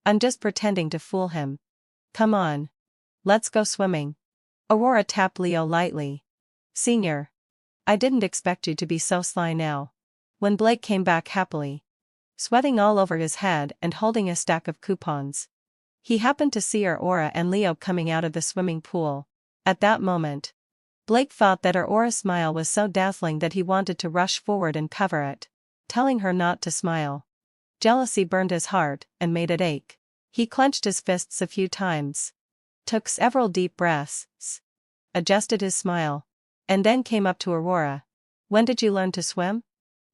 "I'm just pretending to fool him. Come on. Let's go swimming." Aurora tapped Leo lightly. "Senior, I didn't expect you to be so sly now." When Blake came back happily, sweating all over his head and holding a stack of coupons, he happened to see Aurora and Leo coming out of the swimming pool. At that moment, Blake thought that Aurora's smile was so dazzling that he wanted to rush forward and cover it, telling her not to smile. Jealousy burned his heart and made it ache. He clenched his fists a few times, took several deep breaths, adjusted his smile, and then came up to Aurora. "When did you learn to swim?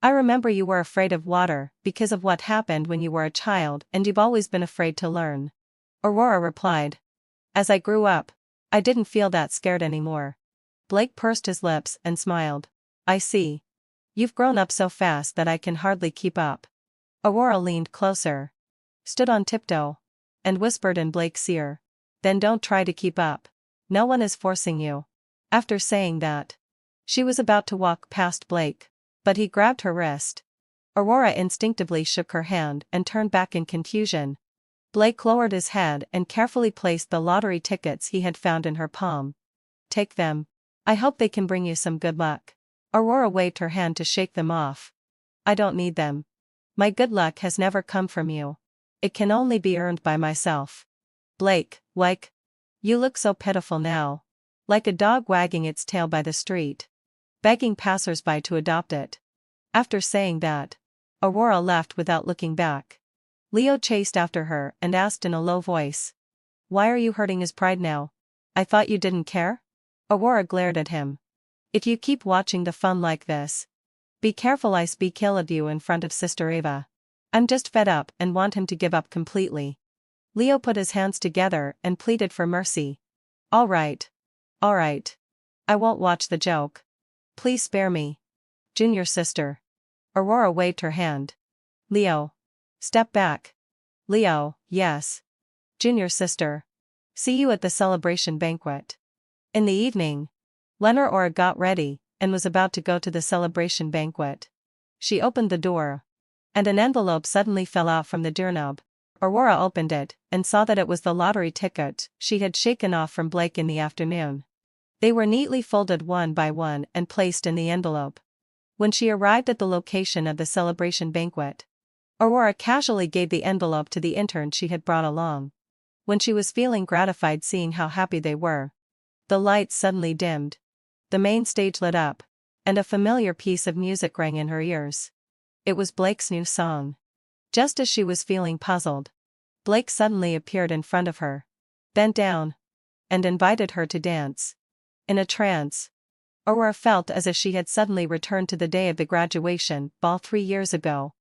I remember you were afraid of water because of what happened when you were a child and you've always been afraid to learn." Aurora replied, "As I grew up, I didn't feel that scared anymore." Blake pursed his lips and smiled. "I see. You've grown up so fast that I can hardly keep up." Aurora leaned closer, stood on tiptoe, and whispered in Blake's ear, "Then don't try to keep up. No one is forcing you." After saying that, she was about to walk past Blake, but he grabbed her wrist. Aurora instinctively shook her hand and turned back in confusion. Blake lowered his head and carefully placed the lottery tickets he had found in her palm. Take them. I hope they can bring you some good luck. Aurora waved her hand to shake them off. I don't need them. My good luck has never come from you. It can only be earned by myself. Blake, you look so pitiful now. Like a dog wagging its tail by the street, begging passers-by to adopt it. After saying that, Aurora left without looking back. Leo chased after her and asked in a low voice. Why are you hurting his pride now? I thought you didn't care? Aurora glared at him. If you keep watching the fun like this, be careful I speak ill of you in front of Sister Ava. I'm just fed up and want him to give up completely. Leo put his hands together and pleaded for mercy. All right. I won't watch the joke. Please spare me. Junior sister. Aurora waved her hand. Leo. Step back. Leo, yes. Junior sister. See you at the celebration banquet. In the evening, Aurora got ready and was about to go to the celebration banquet. She opened the door, and an envelope suddenly fell out from the doorknob. Aurora opened it and saw that it was the lottery ticket she had shaken off from Blake in the afternoon. They were neatly folded one by one and placed in the envelope. When she arrived at the location of the celebration banquet, Aurora casually gave the envelope to the intern she had brought along. When she was feeling gratified seeing how happy they were, the lights suddenly dimmed. The main stage lit up, and a familiar piece of music rang in her ears. It was Blake's new song. Just as she was feeling puzzled, Blake suddenly appeared in front of her, bent down, and invited her to dance. In a trance, Aurora felt as if she had suddenly returned to the day of the graduation ball 3 years ago.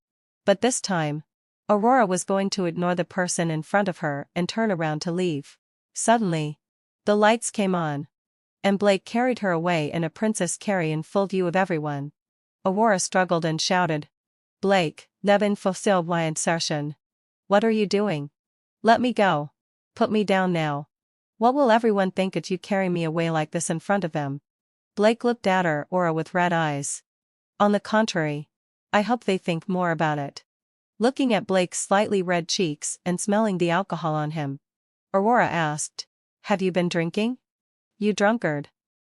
But this time, Aurora was going to ignore the person in front of her and turn around to leave. Suddenly, the lights came on, and Blake carried her away in a princess carry in full view of everyone. Aurora struggled and shouted, Blake, Nevin Fossil Wyansarshan. What are you doing? Let me go. Put me down now. What will everyone think if you carry me away like this in front of them? Blake looked at Aurora with red eyes. On the contrary, I hope they think more about it. Looking at Blake's slightly red cheeks and smelling the alcohol on him, Aurora asked, Have you been drinking? You drunkard.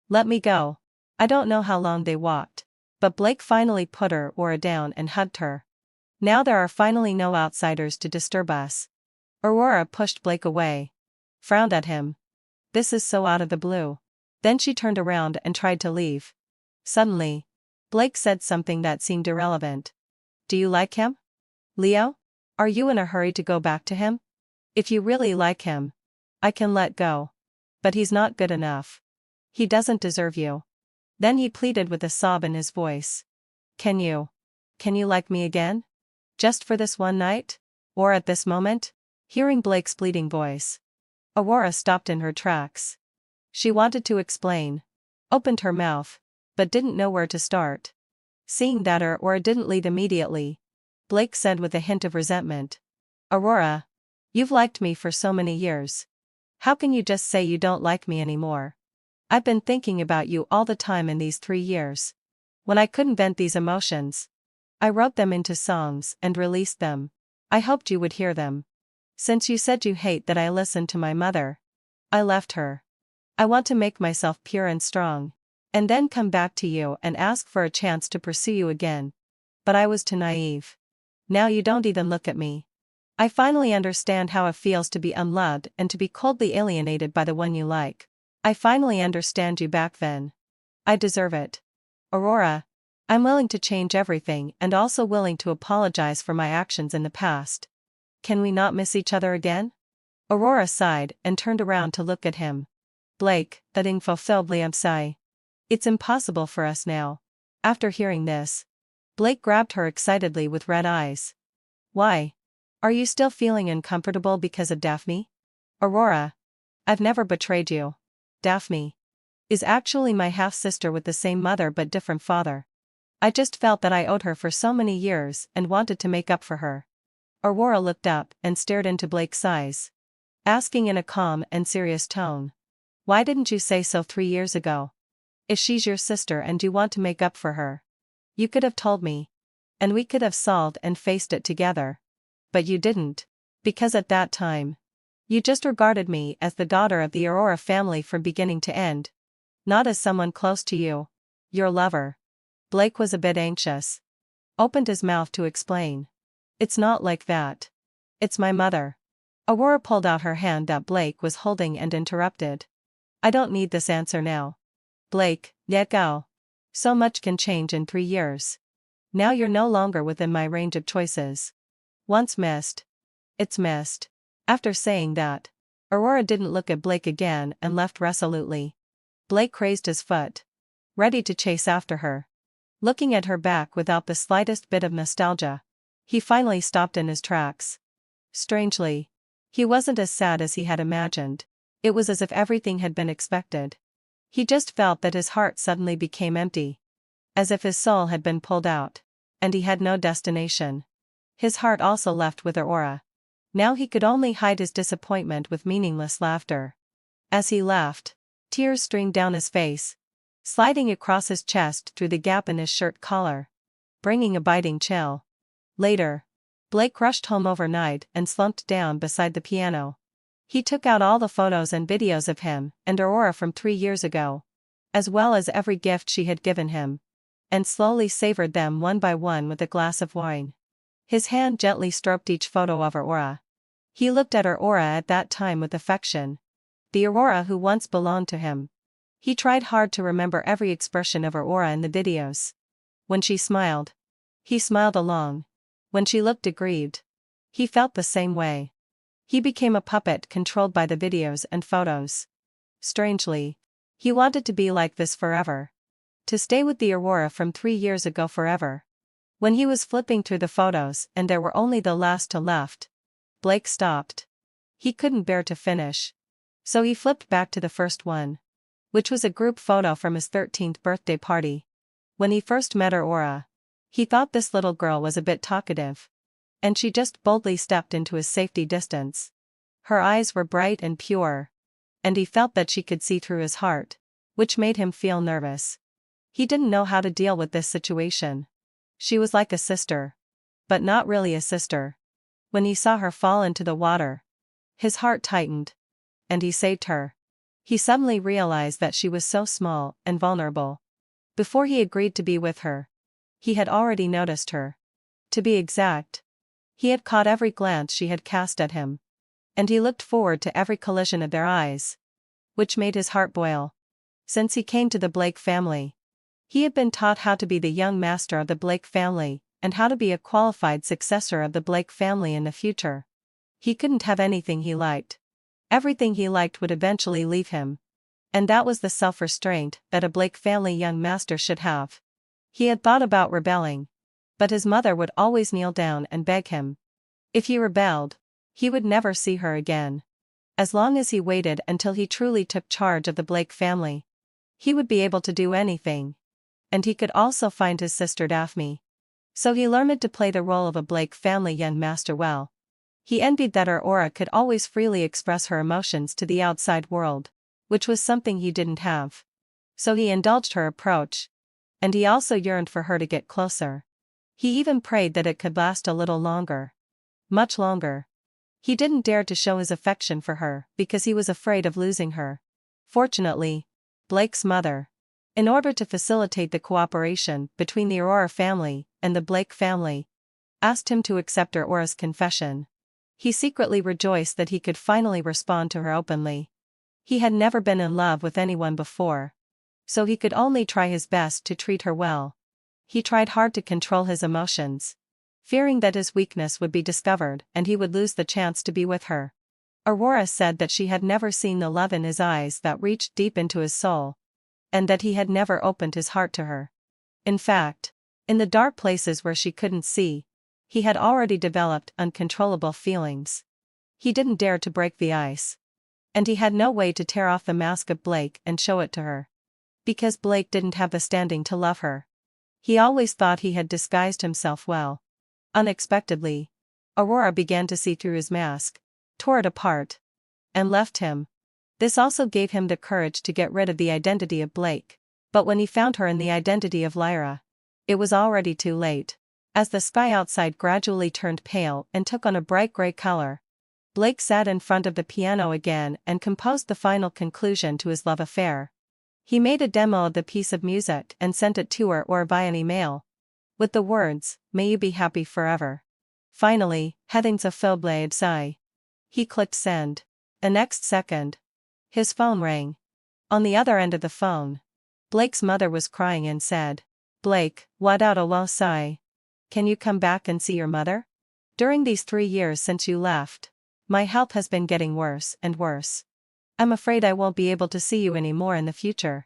Let me go. I don't know how long they walked, but Blake finally put Aurora down and hugged her. Now there are finally no outsiders to disturb us. Aurora pushed Blake away, frowned at him. This is so out of the blue. Then she turned around and tried to leave. Suddenly, Blake said something that seemed irrelevant. Do you like him? Leo? Are you in a hurry to go back to him? If you really like him, I can let go. But he's not good enough. He doesn't deserve you. Then he pleaded with a sob in his voice. Can you like me again? Just for this one night? Or at this moment? Hearing Blake's pleading voice, Aurora stopped in her tracks. She wanted to explain, opened her mouth, but didn't know where to start. Seeing that Aurora didn't leave immediately, Blake said with a hint of resentment, Aurora, you've liked me for so many years. How can you just say you don't like me anymore? I've been thinking about you all the time in these 3 years. When I couldn't vent these emotions, I wrote them into songs and released them. I hoped you would hear them. Since you said you hate that I listened to my mother, I left her. I want to make myself pure and strong, and then come back to you and ask for a chance to pursue you again. But I was too naive. Now you don't even look at me. I finally understand how it feels to be unloved and to be coldly alienated by the one you like. I finally understand you back then. I deserve it. Aurora, I'm willing to change everything and also willing to apologize for my actions in the past. Can we not miss each other again? Aurora sighed and turned around to look at him. Blake, that infallible sigh. It's impossible for us now. After hearing this, Blake grabbed her excitedly with red eyes. Why? Are you still feeling uncomfortable because of Daphne? Aurora, I've never betrayed you. Daphne is actually my half-sister with the same mother but different father. I just felt that I owed her for so many years and wanted to make up for her. Aurora looked up and stared into Blake's eyes, asking in a calm and serious tone. Why didn't you say so 3 years ago? If she's your sister and you want to make up for her, you could have told me, and we could have solved and faced it together. But you didn't. Because at that time, you just regarded me as the daughter of the Aurora family from beginning to end. Not as someone close to you. Your lover. Blake was a bit anxious. Opened his mouth to explain. It's not like that. It's my mother. Aurora pulled out her hand that Blake was holding and interrupted. I don't need this answer now. Blake, let go. So much can change in 3 years. Now you're no longer within my range of choices. Once missed. It's missed. After saying that, Aurora didn't look at Blake again and left resolutely. Blake raised his foot, ready to chase after her. Looking at her back without the slightest bit of nostalgia, he finally stopped in his tracks. Strangely, he wasn't as sad as he had imagined. It was as if everything had been expected. He just felt that his heart suddenly became empty. As if his soul had been pulled out. And he had no destination. His heart also left with Aurora. Now he could only hide his disappointment with meaningless laughter. As he laughed, tears streamed down his face, sliding across his chest through the gap in his shirt collar, bringing a biting chill. Later, Blake rushed home overnight and slumped down beside the piano. He took out all the photos and videos of him and Aurora from 3 years ago, as well as every gift she had given him, and slowly savored them one by one with a glass of wine. His hand gently stroked each photo of Aurora. He looked at Aurora at that time with affection. The Aurora who once belonged to him. He tried hard to remember every expression of Aurora in the videos. When she smiled, he smiled along. When she looked aggrieved, he felt the same way. He became a puppet controlled by the videos and photos. Strangely, he wanted to be like this forever. To stay with the Aurora from 3 years ago forever. When he was flipping through the photos and there were only the last 2 left, Blake stopped. He couldn't bear to finish. So he flipped back to the first one, which was a group photo from his 13th birthday party. When he first met Aurora, he thought this little girl was a bit talkative. And she just boldly stepped into his safety distance. Her eyes were bright and pure. And he felt that she could see through his heart, which made him feel nervous. He didn't know how to deal with this situation. She was like a sister. But not really a sister. When he saw her fall into the water, his heart tightened. And he saved her. He suddenly realized that she was so small and vulnerable. Before he agreed to be with her, he had already noticed her. To be exact, he had caught every glance she had cast at him. And he looked forward to every collision of their eyes, which made his heart boil. Since he came to the Blake family, he had been taught how to be the young master of the Blake family, and how to be a qualified successor of the Blake family in the future. He couldn't have anything he liked. Everything he liked would eventually leave him. And that was the self-restraint that a Blake family young master should have. He had thought about rebelling. But his mother would always kneel down and beg him. If he rebelled, he would never see her again. As long as he waited until he truly took charge of the Blake family, he would be able to do anything. And he could also find his sister Daphne. So he learned to play the role of a Blake family young master well. He envied that Aurora could always freely express her emotions to the outside world, which was something he didn't have. So he indulged her approach. And he also yearned for her to get closer. He even prayed that it could last a little longer. Much longer. He didn't dare to show his affection for her because he was afraid of losing her. Fortunately, Blake's mother, in order to facilitate the cooperation between the Aurora family and the Blake family, asked him to accept Aurora's confession. He secretly rejoiced that he could finally respond to her openly. He had never been in love with anyone before, so he could only try his best to treat her well. He tried hard to control his emotions, fearing that his weakness would be discovered and he would lose the chance to be with her. Aurora said that she had never seen the love in his eyes that reached deep into his soul, and that he had never opened his heart to her. In fact, in the dark places where she couldn't see, he had already developed uncontrollable feelings. He didn't dare to break the ice. And he had no way to tear off the mask of Blake and show it to her. Because Blake didn't have the standing to love her. He always thought he had disguised himself well. Unexpectedly, Aurora began to see through his mask, tore it apart, and left him. This also gave him the courage to get rid of the identity of Blake. But when he found her in the identity of Lyra, it was already too late. As the sky outside gradually turned pale and took on a bright gray color, Blake sat in front of the piano again and composed the final conclusion to his love affair. He made a demo of the piece of music and sent it to her or via an email, with the words, "May you be happy forever." Finally, headings a faux blade sigh. He clicked send. The next second, his phone rang. On the other end of the phone, Blake's mother was crying and said, "Blake, what out a low sigh? Can you come back and see your mother? During these 3 years since you left, my health has been getting worse and worse. I'm afraid I won't be able to see you anymore in the future."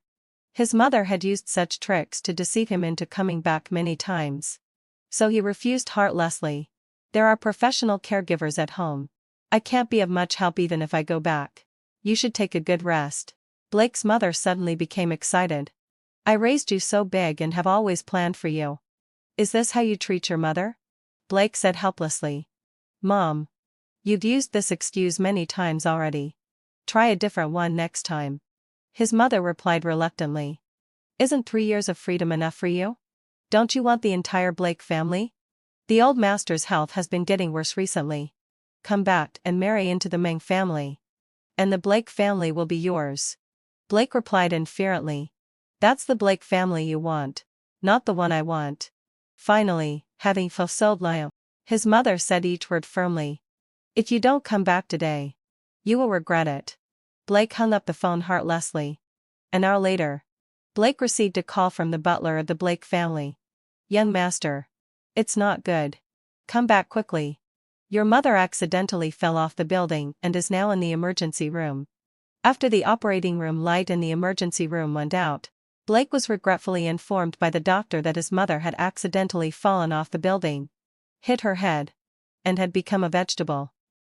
His mother had used such tricks to deceive him into coming back many times. So he refused heartlessly. "There are professional caregivers at home. I can't be of much help even if I go back. You should take a good rest." Blake's mother suddenly became excited. "I raised you so big and have always planned for you. Is this how you treat your mother?" Blake said helplessly. "Mom, you've used this excuse many times already. Try a different one next time." His mother replied reluctantly. "Isn't 3 years of freedom enough for you? Don't you want the entire Blake family? The old master's health has been getting worse recently. Come back and marry into the Meng family, and the Blake family will be yours." Blake replied indiferently. "That's the Blake family you want, not the one I want." Finally, having fulfilled Liam, his mother said each word firmly. "If you don't come back today, you will regret it." Blake hung up the phone heartlessly. An hour later, Blake received a call from the butler of the Blake family. "Young master. It's not good. Come back quickly. Your mother accidentally fell off the building and is now in the emergency room." After the operating room light in the emergency room went out, Blake was regretfully informed by the doctor that his mother had accidentally fallen off the building, hit her head, and had become a vegetable.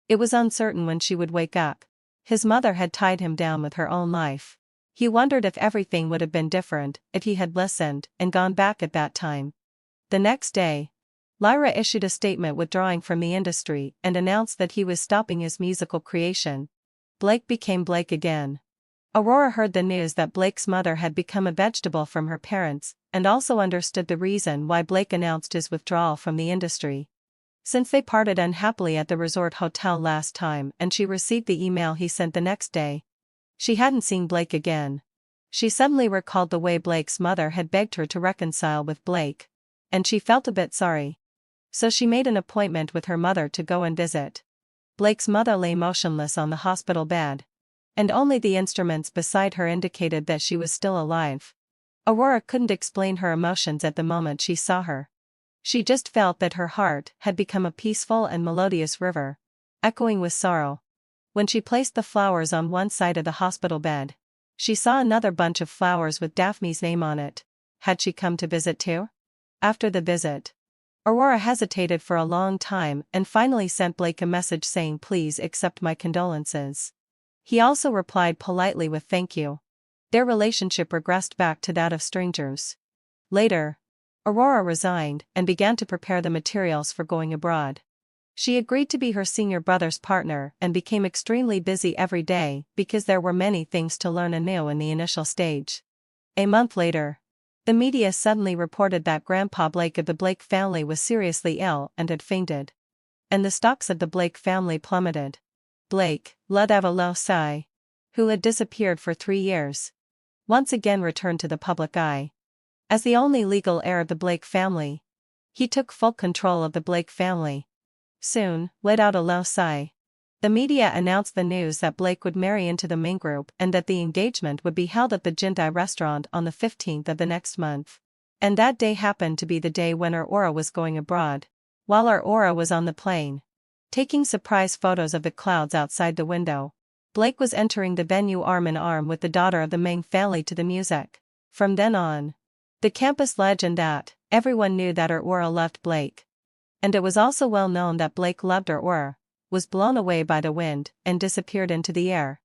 It was uncertain when she would wake up. His mother had tied him down with her own life. He wondered if everything would have been different if he had listened and gone back at that time. The next day, Lyra issued a statement withdrawing from the industry and announced that he was stopping his musical creation. Blake became Blake again. Aurora heard the news that Blake's mother had become a vegetable from her parents, and also understood the reason why Blake announced his withdrawal from the industry. Since they parted unhappily at the resort hotel last time and she received the email he sent the next day, she hadn't seen Blake again. She suddenly recalled the way Blake's mother had begged her to reconcile with Blake, and she felt a bit sorry. So she made an appointment with her mother to go and visit. Blake's mother lay motionless on the hospital bed, and only the instruments beside her indicated that she was still alive. Aurora couldn't explain her emotions at the moment she saw her. She just felt that her heart had become a peaceful and melodious river, echoing with sorrow. When she placed the flowers on one side of the hospital bed, she saw another bunch of flowers with Daphne's name on it. Had she come to visit too? After the visit, Aurora hesitated for a long time and finally sent Blake a message saying, "Please accept my condolences." He also replied politely with "thank you." Their relationship regressed back to that of strangers. Later, Aurora resigned and began to prepare the materials for going abroad. She agreed to be her senior brother's partner and became extremely busy every day because there were many things to learn anew in the initial stage. A month later, the media suddenly reported that Grandpa Blake of the Blake family was seriously ill and had fainted. And the stocks of the Blake family plummeted. Blake, let out a low sigh, who had disappeared for 3 years, once again returned to the public eye. As the only legal heir of the Blake family, he took full control of the Blake family. Soon, let out a low sigh, the media announced the news that Blake would marry into the Ming group and that the engagement would be held at the Jindai restaurant on the 15th of the next month. And that day happened to be the day when Aurora was going abroad. While Aurora was on the plane, taking surprise photos of the clouds outside the window, Blake was entering the venue arm in arm with the daughter of the Ming family to the music. From then on, the campus legend that everyone knew that Aurora loved Blake, and it was also well known that Blake loved Aurora, was blown away by the wind and disappeared into the air.